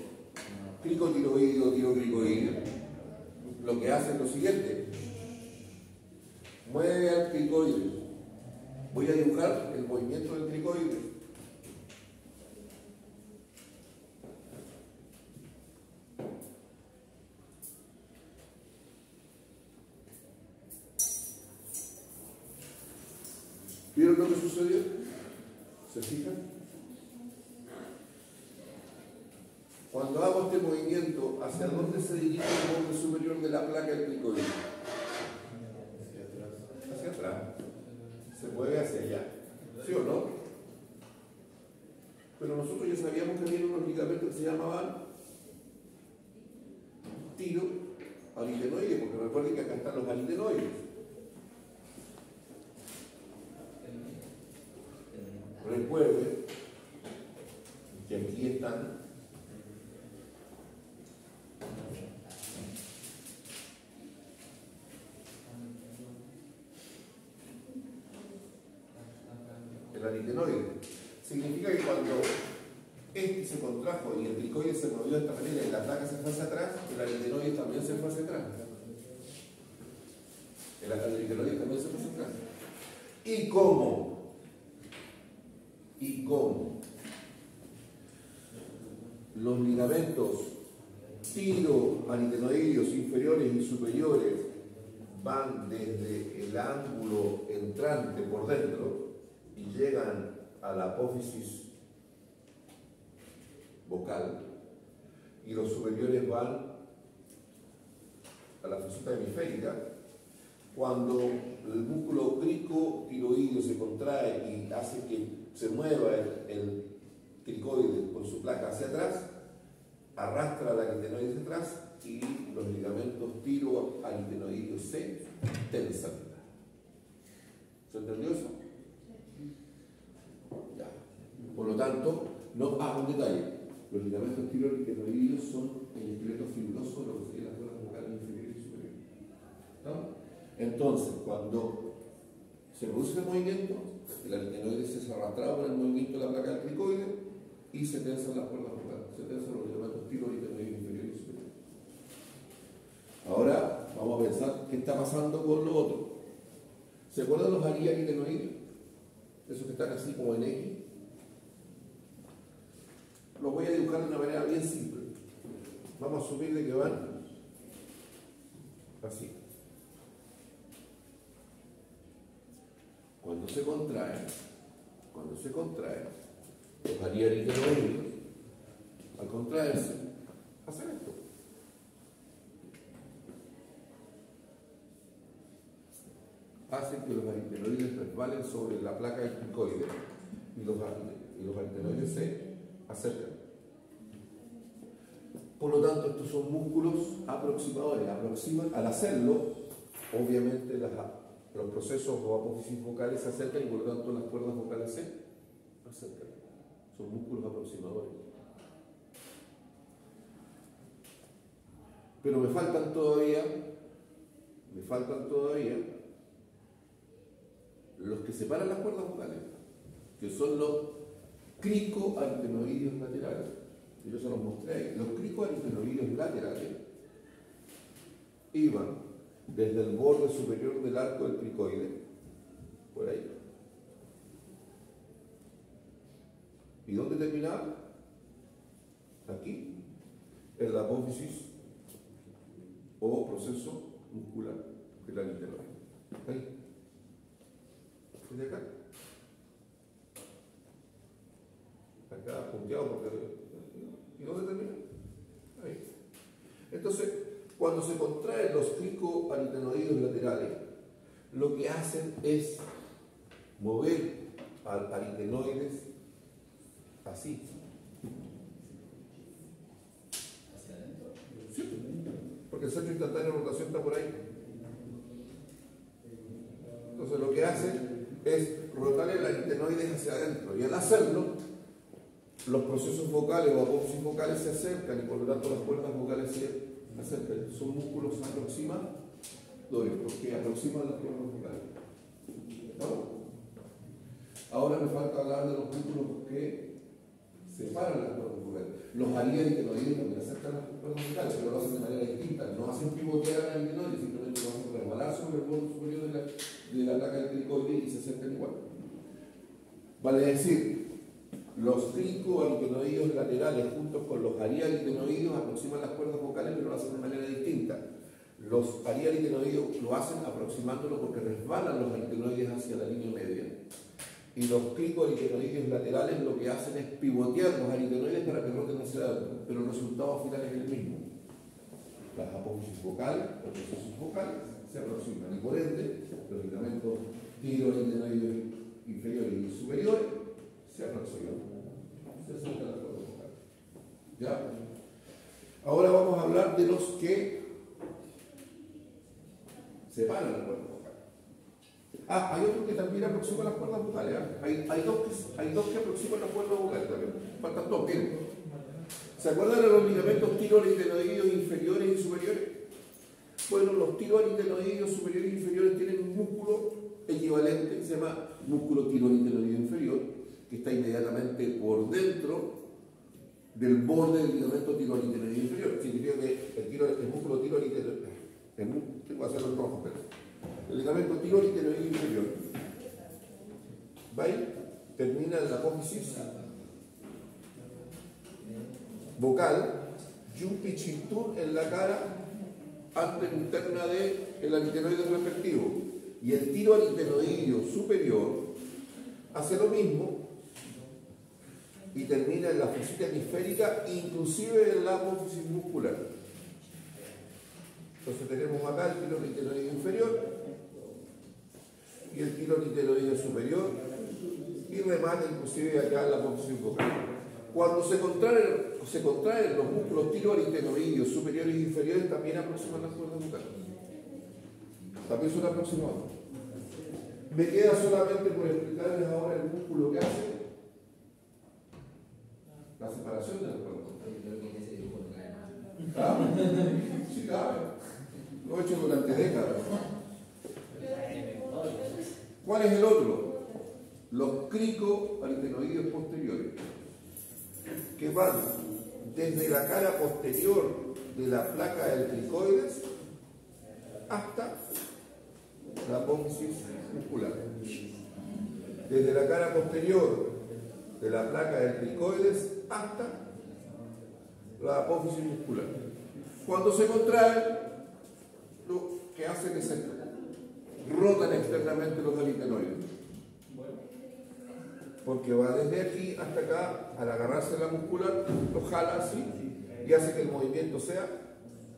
Speaker 1: cricotiroideo, tirocricoideo, lo que hace es lo siguiente: mueve al cricoide. Voy a dibujar el movimiento del cricoide. ¿Vieron lo que sucedió? ¿Se fijan? Cuando hago este movimiento, ¿hacia dónde se dirige el borde superior de la placa del cricoide? Hacia atrás. Se mueve hacia allá. ¿Sí o no? Pero nosotros ya sabíamos que había unos ligamentos que se llamaban tiro alitenoides, porque recuerden que acá están los alitenoides. Recuerden que aquí están el aritenoide. Significa que cuando este se contrajo y el cricoide se movió de esta manera y la placa se fue hacia atrás, el aritenoide también se fue hacia atrás. El aritenoide también se fue hacia atrás. ¿Y cómo? Los ligamentos tiroaritenoideos inferiores y superiores van desde el ángulo entrante por dentro y llegan a la apófisis vocal, y los superiores van a la fosita hemisférica. Cuando el músculo cricotiroideo se contrae y hace que se mueva el cricoide con su placa hacia atrás, arrastra la aritenoide hacia atrás y los ligamentos tiroaritenoideos se tensan. ¿Se entendió eso? Ya. Por lo tanto, un detalle: los ligamentos tiroaritenoideos son el esqueleto fibroso de lo que serían las cuerdas vocales inferiores y superiores. ¿No? Entonces, cuando se produce el movimiento, el aritenoide es arrastrado por el movimiento de la placa del cricoide y se tensan las cuerdas vocales, se tensan los ligamentos tiroaritenoideos inferiores y superiores. Ahora vamos a pensar qué está pasando con lo otro. ¿Se acuerdan los aritenoides? Esos que están así como en X. Los voy a dibujar de una manera bien simple. Vamos a asumir de que van así. Cuando se contraen, los aritenoides, al contraerse, hacen esto. Hacen que los aritenoides resbalen sobre la placa del cricoide y los aritenoides se acercan. Por lo tanto, estos son músculos aproximadores. Al hacerlo, obviamente los procesos o apófisis vocales se acercan y por lo tanto las cuerdas vocales se acercan. Son músculos aproximadores. Pero me faltan todavía los que separan las cuerdas vocales, que son los cricoaritenoideos laterales. Yo se los mostré ahí. Los cricoaritenoideos laterales iban desde el borde superior del arco del cricoide, por ahí. ¿Y dónde terminaba? Aquí, en la apófisis o proceso muscular del aritenoide. Ahí. ¿De acá? Acá punteado porque... ¿Y dónde termina? Ahí. Entonces, cuando se contraen los cricoaritenoideos laterales, lo que hacen es mover aritenoides así.
Speaker 2: hacia adentro.
Speaker 1: Sí, porque el centro instantáneo de rotación está por ahí. Entonces lo que hace es rotar el aritenoides hacia adentro, y al hacerlo, los procesos vocales o apófisis vocales se acercan, y por lo tanto las cuerdas vocales se acercan. Son músculos aproximadores, porque aproximan las cuerdas vocales. ¿No? Ahora me falta hablar de los músculos que separan las cuerdas vocales. Los aritenoides también acercan las cuerdas vocales, pero lo hacen de manera distinta. No hacen pivotear al aritenoide, simplemente lo hacen resbalar sobre el borde superior de la placa del cricoide y se acercan igual. Vale decir, los cricoaritenoides laterales juntos con los ariaritenoides aproximan las cuerdas vocales, pero lo hacen de manera distinta. Los ariaritenoides lo hacen aproximándolo porque resbalan los aritenoides hacia la línea media. Y los cricoaritenoides laterales lo que hacen es pivotear los aritenoides para que roten hacia adentro, pero el resultado final es el mismo. Las apófisis vocales, los procesos vocales, se aproximan, y por ende, los ligamentos tiroaritenoides inferiores y superiores se aproximan. Se acercan a las cuerdas vocales. ¿Ya? Ahora vamos a hablar de los que separan las cuerdas vocales. Hay otros que también aproximan las cuerdas vocales. Hay dos que aproximan las cuerdas vocales también. Faltan dos, miren. ¿Se acuerdan de los ligamentos tiroaritenoides inferiores y superiores? Bueno, los tiroaritenoides superiores e inferiores tienen un músculo equivalente que se llama músculo tiroaritenoide inferior, que está inmediatamente por dentro del borde del ligamento tiroaritenoide inferior. Significa que el músculo tiroaritenoide, tengo que hacerlo en rojo, pero el ligamento tiroaritenoide inferior va ahí, termina en la apófisis vocal y un pichintún en la cara antes interna del aritenoide respectivo. Y el tiroaritenoide superior hace lo mismo y termina en la fosita hemisférica, inclusive en la apófisis muscular. Entonces tenemos acá el tiroaritenoide inferior y el tiroaritenoide superior, y remata inclusive acá en la apófisis vocal. Cuando se contraen los músculos tiroaritenoides superiores e inferiores, también aproximan las cuerdas vocales. También son aproximados. Me queda solamente por explicarles ahora el músculo que hace la separación de las cuerdas vocales.
Speaker 2: Yo creo que en ese dibujo no cae nada.
Speaker 1: ¿Cabe? Sí, cabe. Lo he hecho durante décadas. ¿Cuál es el otro? Los cricoaritenoides posteriores, que van desde la cara posterior de la placa del cricoides hasta la apófisis muscular. Desde la cara posterior de la placa del cricoides hasta la apófisis muscular. Cuando se contraen, lo que hacen es esto: rotan externamente los aritenoides. Porque va desde aquí hasta acá, al agarrarse la muscular, lo jala así y hace que el movimiento sea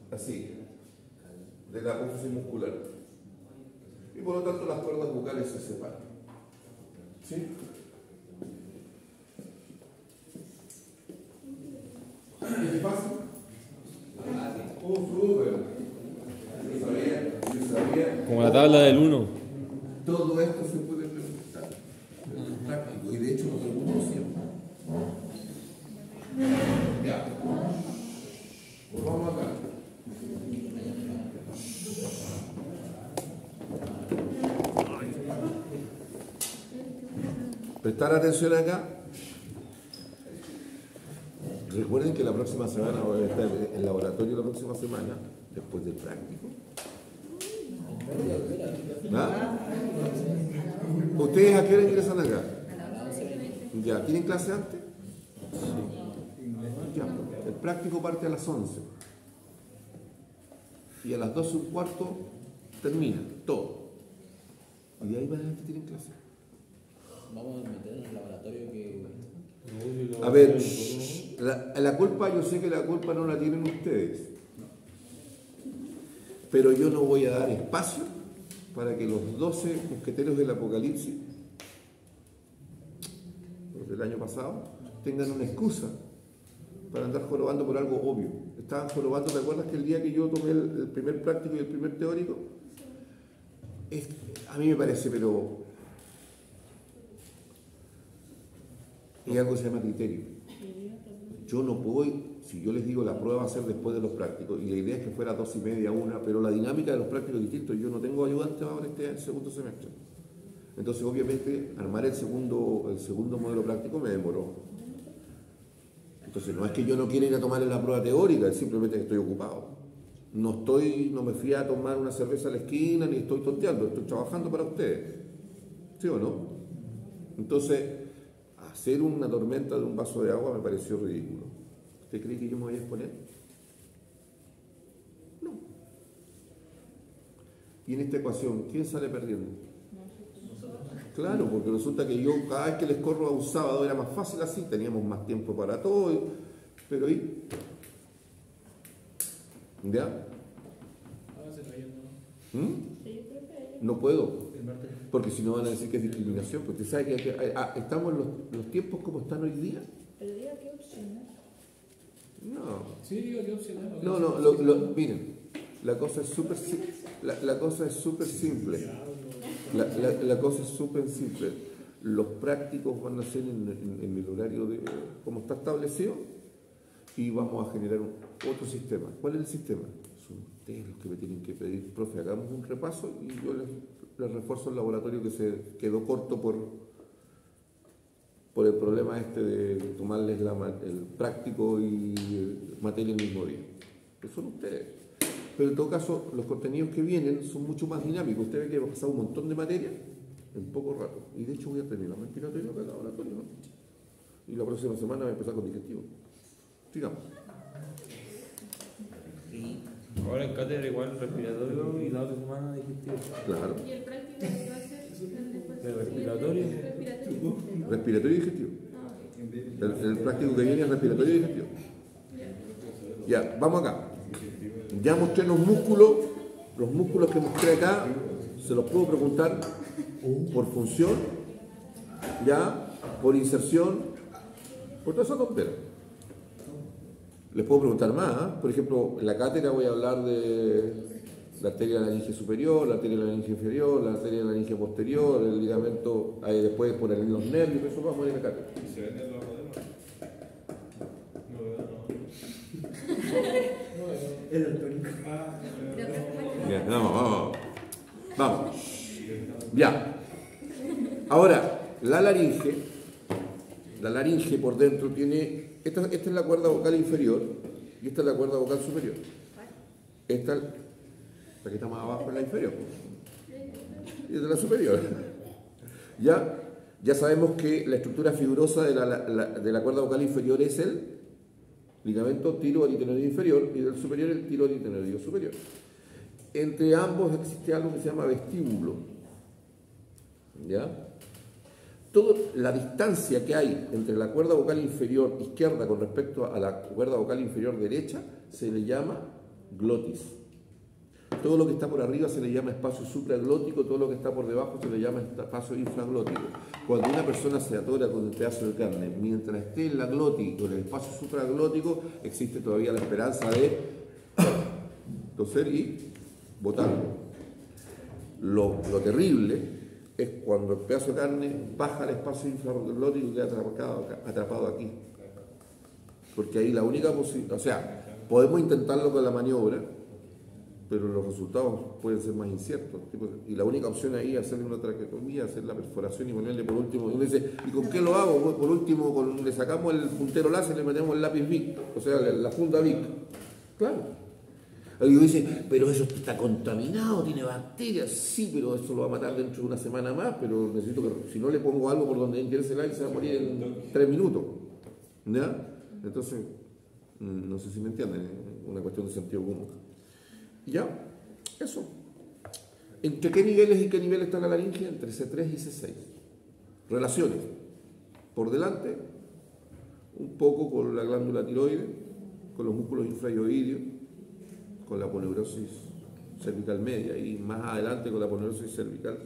Speaker 1: así, de la apófisis muscular. Y por lo tanto las cuerdas vocales se separan. ¿Sí? ¿Qué pasa? Súper. Yo sabía.
Speaker 3: Como la tabla del 1.
Speaker 1: Todo esto se puede preguntar. Es práctico, y de hecho lo pregunto siempre. Ya. Pues vamos acá. Prestar atención acá. Recuerden que la próxima semana voy a estar en el laboratorio la próxima semana, después del práctico. ¿Ah? ¿Ustedes a qué hora ingresan acá? ¿Ya? ¿Tienen clase antes? Sí. Ya. El práctico parte a las 11. Y a las 12:15 termina todo. Y de ahí para adelante tienen clase.
Speaker 2: Vamos a meter en el laboratorio que...
Speaker 1: A ver, la culpa, yo sé que la culpa no la tienen ustedes, pero yo no voy a dar espacio para que los 12 mosqueteros del Apocalipsis del año pasado, tengan una excusa para andar jorobando por algo obvio. Estaban jorobando, ¿te acuerdas que el día que yo tomé el primer práctico y el primer teórico? A mí me parece, pero es algo que se llama criterio. Yo no puedo, si yo les digo la prueba va a ser después de los prácticos, y la idea es que fuera 2:30, 1, pero la dinámica de los prácticos es distinta. Yo no tengo ayudante ahora este segundo semestre. Entonces, obviamente, armar el segundo modelo práctico me demoró. Entonces, no es que yo no quiera ir a tomar la prueba teórica, es simplemente que estoy ocupado. No me fui a tomar una cerveza a la esquina, ni estoy tonteando, estoy trabajando para ustedes. ¿Sí o no? Entonces, hacer una tormenta de un vaso de agua me pareció ridículo. ¿Usted cree que yo me voy a exponer? No. Y en esta ecuación, ¿quién sale perdiendo? Claro, porque resulta que yo cada vez que les corro a un sábado era más fácil así, teníamos más tiempo para todo, pero ahí... ¿Ya? No puedo, porque si no van a decir que es discriminación, porque usted sabe que estamos en los tiempos como están hoy día.
Speaker 4: Pero diga qué opcional.
Speaker 1: No.
Speaker 5: Sí, digo qué opcional.
Speaker 1: No, miren, la cosa es súper simple. La cosa es súper simple. La cosa es súper simple. Los prácticos van a ser en el horario de como está establecido y vamos a generar otro sistema. ¿Cuál es el sistema? Son ustedes los que me tienen que pedir, profe, hagamos un repaso y yo les refuerzo el laboratorio que se quedó corto por el problema este de tomarles el práctico y materia el mismo día. Que son ustedes. Pero en todo caso, los contenidos que vienen son mucho más dinámicos. Usted ve que va a pasar un montón de materia en poco rato. Y de hecho voy a terminar respiratorio acá en el laboratorio, ¿no? Y la próxima semana voy a empezar con digestivo. Sigamos.
Speaker 3: Ahora en cátedra igual respiratorio y la otra semana digestivo.
Speaker 1: Claro.
Speaker 4: ¿Y el práctico que va a ser después?
Speaker 3: ¿De respiratorio?
Speaker 1: Respiratorio y digestivo. El práctico que viene es respiratorio y digestivo. Ya, vamos acá. Ya mostré los músculos que mostré acá, se los puedo preguntar por función, ya, por inserción, por toda esa tontera. Les puedo preguntar más, por ejemplo, en la cátedra voy a hablar de la arteria de la laringe superior, la arteria de la laringe inferior, la arteria de la laringe posterior, el ligamento, después por los nervios, eso vamos a ir en la cátedra.
Speaker 6: ¿Y se venden los modelos? No veo, no.
Speaker 5: El ortónico.
Speaker 1: Bien, vamos. Ya. Ahora, la laringe por dentro tiene, esta es la cuerda vocal inferior y esta es la cuerda vocal superior. Esta, la que está más abajo es la inferior. Y esta es la superior. Ya sabemos que la estructura fibrosa de la cuerda vocal inferior es el ligamento tiroaritenoideo inferior y del superior el tiroaritenoideo superior. Entre ambos existe algo que se llama vestíbulo. ¿Ya? Toda la distancia que hay entre la cuerda vocal inferior izquierda con respecto a la cuerda vocal inferior derecha se le llama glotis. Todo lo que está por arriba se le llama espacio supraglótico, todo lo que está por debajo se le llama espacio infraglótico. Cuando una persona se atora con el pedazo de carne, mientras esté en la glotis o en el espacio supraglótico, existe todavía la esperanza de toser y botarlo. Lo terrible es cuando el pedazo de carne baja al espacio infraglótico y queda atrapado aquí. Porque ahí la única posibilidad, o sea, podemos intentarlo con la maniobra, pero los resultados pueden ser más inciertos. Y la única opción ahí es hacerle una traqueotomía, hacer la perforación y ponerle por último. Y uno dice, ¿y con qué lo hago? Por último, le sacamos el puntero láser y le metemos el lápiz Bic, o sea, la funda Bic. Claro. Alguien dice, pero eso está contaminado, tiene bacterias. Sí, pero eso lo va a matar dentro de una semana más, pero necesito que, si no le pongo algo por donde ingrese el aire, se va a morir en 3 minutos. ¿Ya? Entonces, no sé si me entienden, es una cuestión de sentido común. ¿Ya? Eso. ¿Entre qué niveles y qué nivel está la laringe? Entre C3 y C6. Relaciones. Por delante, un poco con la glándula tiroides, con los músculos infraoideos, con la aponeurosis cervical media y más adelante con la aponeurosis cervical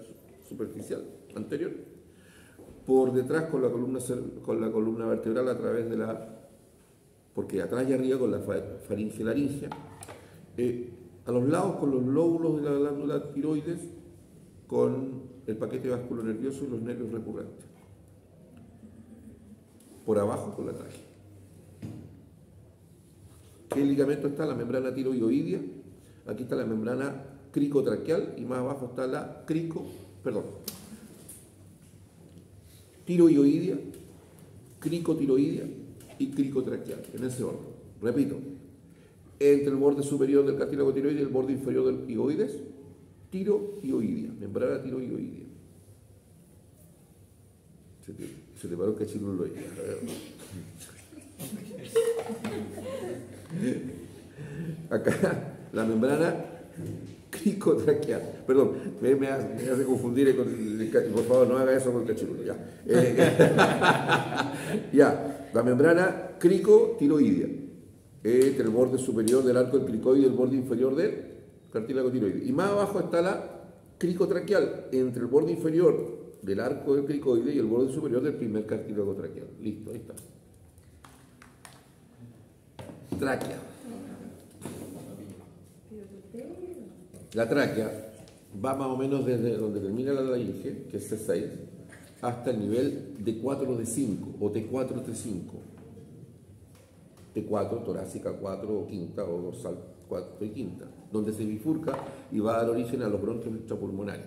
Speaker 1: superficial anterior. por detrás con la columna vertebral a través de porque atrás y arriba con la faringe y laringe, a los lados con los lóbulos de la glándula tiroides, con el paquete vasculonervioso y los nervios recurrentes, por abajo con la tráquea. ¿Qué ligamento está? La membrana tiroidoidea, aquí está la membrana cricotraqueal y más abajo está la tiroidoidea, cricotiroidea y cricotraqueal, en ese orden. Repito, entre el borde superior del cartílago tiroides y el borde inferior del tiroides, tiroidoidea, membrana tiroidoidea. Se te paró el cachirulo ahí. Acá, la membrana cricotraqueal. Perdón, me hace confundir con por favor, no haga eso con el cachirulo. Ya. Ya, la membrana cricotiroidea, entre el borde superior del arco del cricoide y el borde inferior del cartílago tiroides. Y más abajo está la cricotraqueal, entre el borde inferior del arco del cricoide y el borde superior del primer cartílago traqueal. Listo, ahí está. Tráquea. La tráquea va más o menos desde donde termina la laringe, que es C6, hasta el nivel D4 o D5, o T4 T5. T4, torácica 4 o quinta, o dorsal 4 y quinta, donde se bifurca y va a dar origen a los bronquios extrapulmonares.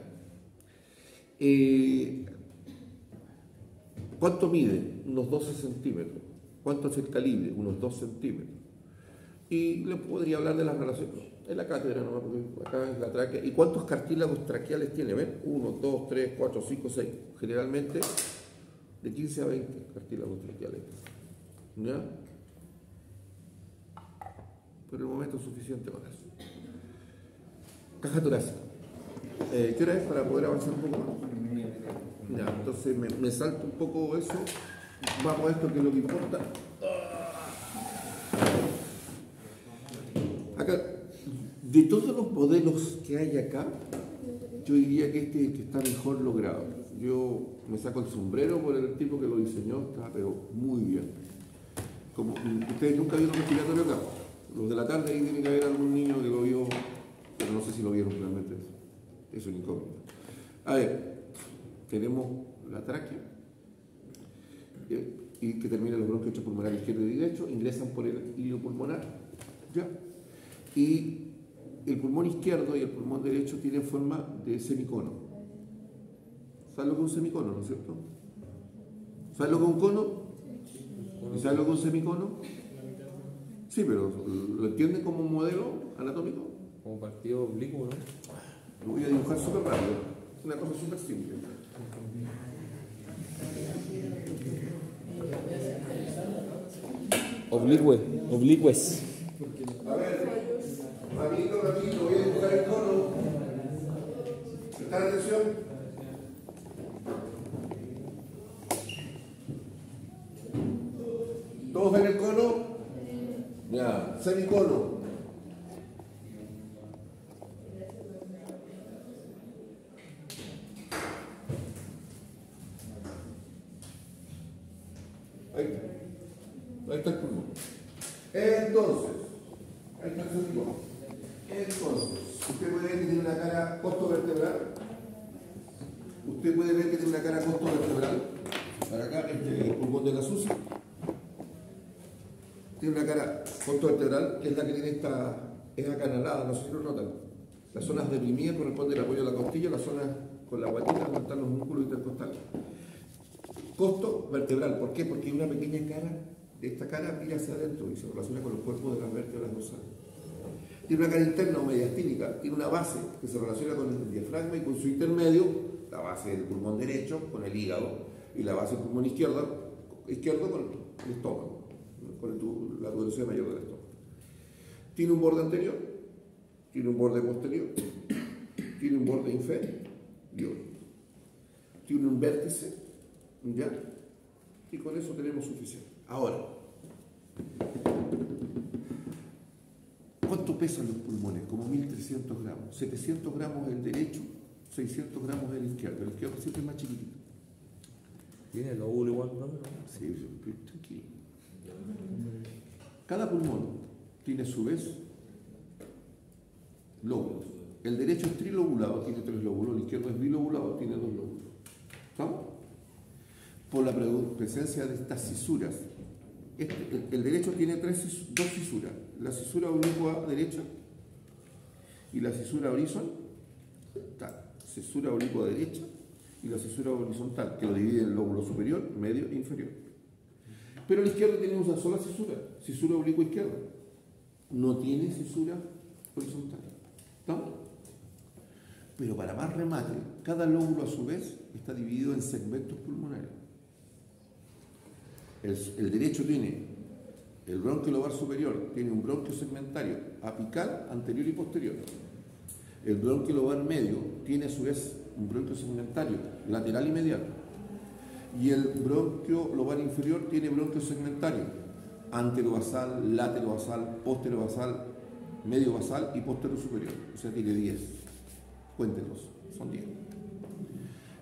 Speaker 1: ¿Cuánto mide? Unos 12 centímetros. ¿Cuánto es el calibre? Unos 2 centímetros. Y le podría hablar de las relaciones. En la cátedra, ¿no? Porque acá es la tráquea. ¿Y cuántos cartílagos traqueales tiene? ¿Ven? 1, 2, 3, 4, 5, 6. Generalmente de 15 a 20 cartílagos traqueales. ¿Ya? Por el momento es suficiente con eso. Caja torácica. ¿Qué hora es para poder avanzar un poco más? Ya, entonces me salto un poco eso. Vamos a esto que es lo que importa. Acá, de todos los modelos que hay acá, yo diría que este es el que está mejor logrado. Yo me saco el sombrero por el tipo que lo diseñó, está pero muy bien. Como ustedes nunca vieron un respiratorio acá. Los de la tarde ahí tiene que haber algún niño que lo vio, pero no sé si lo vieron realmente. Eso es un incógnito. A ver, tenemos la tráquea y que termina los bronquios extrapulmonares izquierdo y derecho, ingresan por el hilo pulmonar, ¿ya? Y el pulmón izquierdo y el pulmón derecho tienen forma de semicono. ¿Sabes lo que es un semicono, no es cierto? ¿Sabes lo que es un cono? ¿Y sabes lo que es un semicono? Sí, pero ¿lo entienden como un modelo anatómico?
Speaker 3: Como partido oblicuo, ¿no?
Speaker 1: Lo voy a dibujar súper rápido. Es una cosa súper simple.
Speaker 3: Oblicues.
Speaker 1: A ver, rapidito, voy a dibujar el cono. ¿Prestar atención? ¿Todos ven el cono? Ya, semicono. Ahí está el pulmón. Entonces, ahí está el semicono. Entonces, usted puede ver que tiene una cara costovertebral. Usted puede ver que tiene una cara costovertebral. Para acá, el pulmón de la Susi. Tiene una cara costovertebral, que es la que tiene es acanalada, no sé si lo notan. Las zonas deprimidas corresponden al apoyo de la costilla, las zonas con la guatita donde están los músculos intercostales. Costo vertebral, ¿por qué? Porque hay una pequeña cara, esta cara mira hacia adentro y se relaciona con los cuerpos de las vértebras dorsales. Tiene una cara interna o mediastínica, tiene una base que se relaciona con el diafragma y con su intermedio, la base del pulmón derecho con el hígado y la base del pulmón izquierdo con el estómago, con la tuberosidad mayor del estómago. Tiene un borde anterior, tiene un borde posterior, tiene un borde inferior, tiene un vértice, ¿ya? Y con eso tenemos suficiente. Ahora, ¿cuánto pesan los pulmones? Como 1.300 gramos. 700 gramos el derecho, 600 gramos el izquierdo. El izquierdo siempre es más chiquitito.
Speaker 3: Tiene el lóbulo igual, ¿no?
Speaker 1: Sí, tranquilo. Cada pulmón tiene a su vez lóbulos. El derecho es trilobulado, tiene 3 lóbulos, el izquierdo es bilobulado, tiene 2 lóbulos. ¿Estamos? Por la presencia de estas cisuras. El derecho tiene 2 cisuras. La cisura oblicua derecha y la cisura horizontal. Cisura oblicua derecha y la cisura horizontal, que lo divide en el lóbulo superior, medio e inferior. Pero el izquierdo tiene una sola cisura oblicua izquierda. No tiene cisura horizontal. ¿Estamos? Pero para más remate, cada lóbulo a su vez está dividido en segmentos pulmonares. El derecho tiene el bronquio lobar superior, tiene un bronquio segmentario apical, anterior y posterior. El bronquio lobar medio tiene a su vez un bronquio segmentario lateral y medial. Y el bronquio lobar inferior tiene bronquio segmentario anterobasal, laterobasal, posterobasal, medio basal y postero superior. O sea, tiene 10. Cuéntenos, son 10.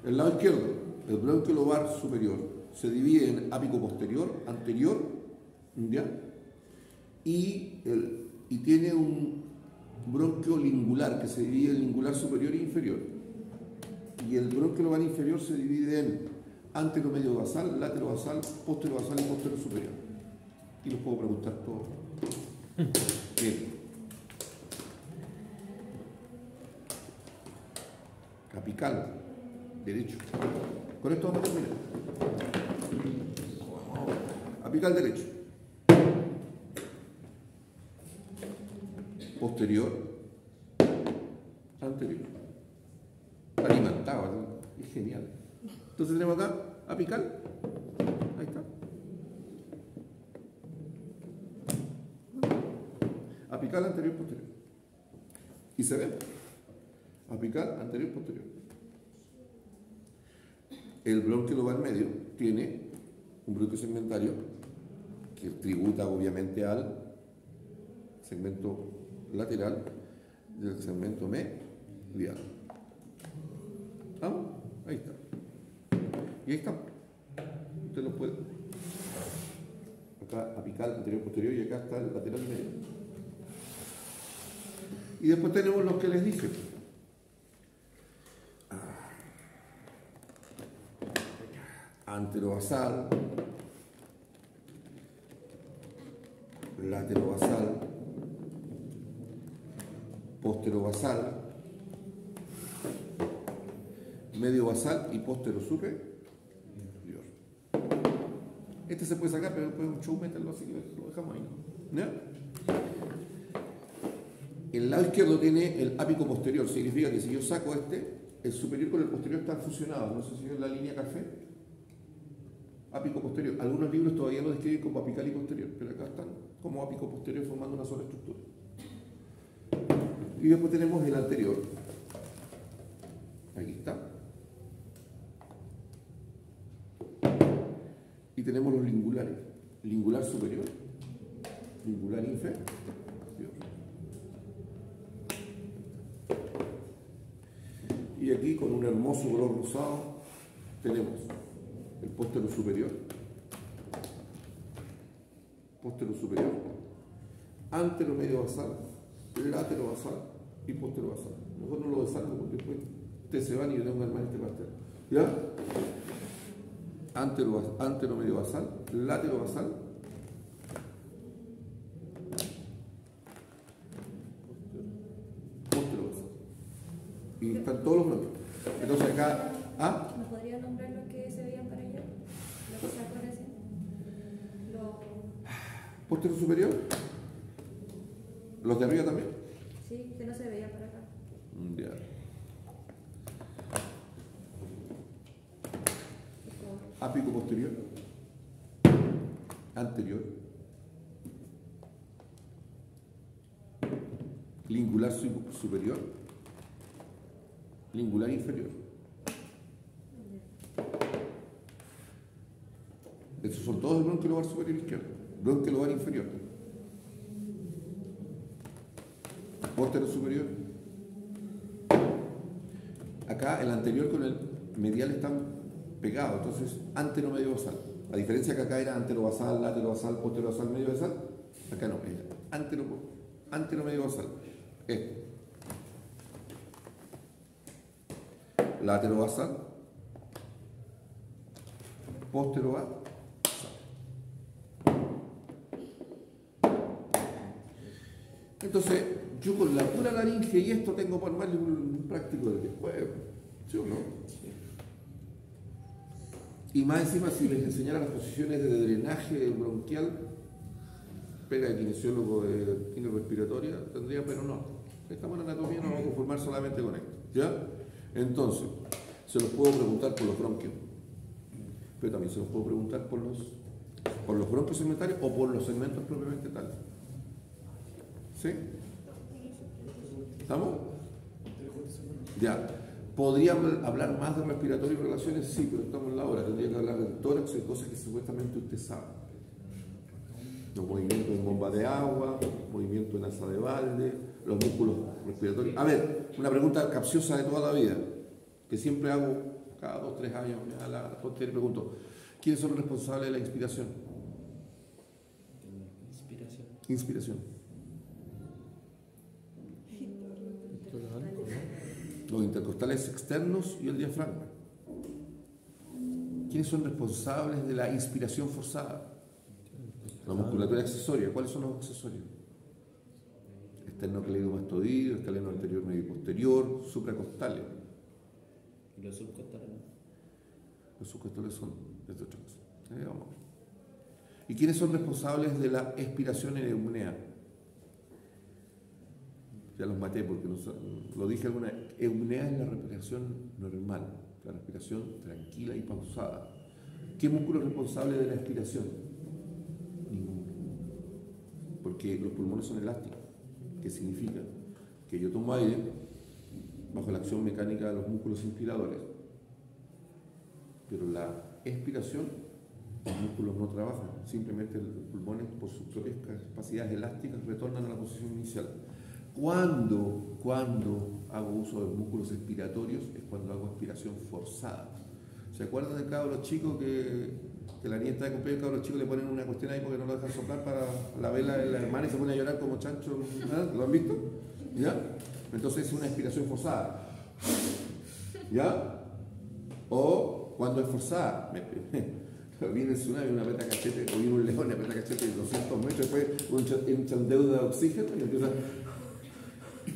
Speaker 1: El lado izquierdo, el bronquio lobar superior, se divide en ápico posterior, anterior, ¿ya? Y tiene un bronquio lingular que se divide en lingular superior e inferior. Y el bronquio lobar inferior se divide en antero medio basal, látero basal, postero basal y postero superior. Y los puedo preguntar todos. Bien. Apical, derecho. Con esto vamos a terminar. Apical derecho. Posterior. Anterior. Alimentado, ¿no? Es genial. Entonces tenemos acá apical. Ahí está. Apical, anterior, posterior. ¿Y se ve? Apical, anterior, posterior. El bronquio lobar medio tiene un bronquio segmentario que tributa obviamente al segmento lateral del segmento medial. ¿Vamos? Ahí está. Y ahí está. Usted lo puede. Acá apical, anterior, posterior y acá está el lateral y medio. Y después tenemos los que les dije. Anterobasal, laterobasal, posterobasal, medio basal y postero superior. Este se puede sacar, pero después un show meterlo así que lo dejamos ahí, ¿no? ¿Ya? El lado izquierdo tiene el ápico posterior, significa que si yo saco el superior con el posterior están fusionados. No sé si es la línea café. Ápico posterior. Algunos libros todavía lo describen como apical y posterior, pero acá están como ápico posterior formando una sola estructura. Y después tenemos el anterior. Aquí está. Y tenemos los lingulares. Lingular superior, lingular inferior. Y aquí con un hermoso color rosado tenemos el póstero superior, antero medio basal, látero basal y postero basal. Mejor no lo desarmo porque después ustedes se van y yo tengo que armar este pastel. ¿Ya? Antero medio basal, látero basal, postero basal. Y están todos los nombres. Entonces acá, ¿ah?
Speaker 4: ¿Me podría nombrar los que se veían para allá? ¿Los que se aparecen?
Speaker 1: Postero superior. ¿Los de arriba también?
Speaker 4: Sí, que no se veía para acá.
Speaker 1: Ya. Ápico posterior. Anterior. Lingular superior. Lingular inferior. Esos son todos el bronquio lobar superior izquierdo. Bronquio lobar inferior. Póstero superior. Acá el anterior con el medial están pegado, entonces anteromedio basal. A diferencia que acá era anterobasal, laterobasal, posterobasal, medio basal, acá no, es anteromedio basal. Esto. Laterobasal, posterobasal. Entonces, yo con la pura laringe y esto tengo para armarle un práctico del después, ¿sí o no? Y más encima, si les enseñara las posiciones de drenaje bronquial, pega de kinesiólogo de quimio respiratoria, tendría, pero no. Estamos en anatomía, no vamos a conformar solamente con esto. ¿Ya? Entonces, se los puedo preguntar por los bronquios, pero también se los puedo preguntar por los bronquios segmentarios o por los segmentos propiamente tal. ¿Sí? ¿Estamos? Ya. ¿Podría hablar más de respiratorio y relaciones? Sí, pero estamos en la hora. Tendría que hablar del tórax y cosas que supuestamente usted sabe. Los movimientos en bomba de agua, movimientos en asa de balde, los músculos respiratorios. A ver, una pregunta capciosa de toda la vida, que siempre hago cada 2 o 3 años, me da la respuesta y le pregunto, ¿quiénes son los responsables de la inspiración? Inspiración. Los intercostales externos y el diafragma. ¿Quiénes son responsables de la inspiración forzada? La musculatura accesoria. ¿Cuáles son los accesorios? Esternocleidomastoideo, escaleno anterior, medio y posterior, supracostales.
Speaker 2: ¿Y los subcostales?
Speaker 1: Los subcostales son de otra cosa. Vamos a ver. ¿Y quiénes son responsables de la expiración en eumnea? Ya los maté porque lo dije alguna vez. Eumnea es la respiración normal, la respiración tranquila y pausada. ¿Qué músculo es responsable de la expiración? Ninguno. Porque los pulmones son elásticos. ¿Qué significa? Que yo tomo aire bajo la acción mecánica de los músculos inspiradores, pero la expiración, los músculos no trabajan. Simplemente los pulmones, por sus propias capacidades elásticas, retornan a la posición inicial. Cuando hago uso de los músculos expiratorios es cuando hago expiración forzada. ¿Se acuerdan del cabro chico que la nieta de cumpleaños, el cabro chico le ponen una cuestión ahí porque no lo dejan soplar para la vela de la hermana y se pone a llorar como chancho? ¿Ah? ¿Lo han visto? ¿Ya? Entonces es una expiración forzada. ¿Ya? O cuando es forzada. Viene el tsunami, una peta cachete, o viene un león, una peta cachete de 200 metros, después un chandeu de oxígeno y empieza.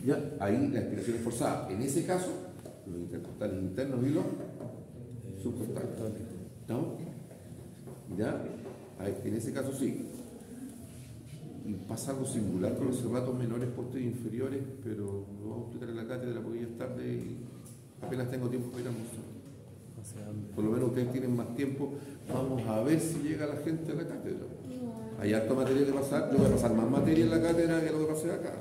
Speaker 1: Ya, ahí la expiración es forzada. En ese caso, los intercostales internos y los subcostales. ¿No? ¿Ya? Ahí, en ese caso sí. Y pasa algo singular con los serratos menores, posteriores e inferiores, pero lo vamos a explicar en la cátedra porque ya es tarde y apenas tengo tiempo para ir a almorzar. Por lo menos ustedes tienen más tiempo. Vamos a ver si llega la gente a la cátedra. Hay harto material que pasar. Yo voy a pasar más materia en la cátedra que lo que pasé acá.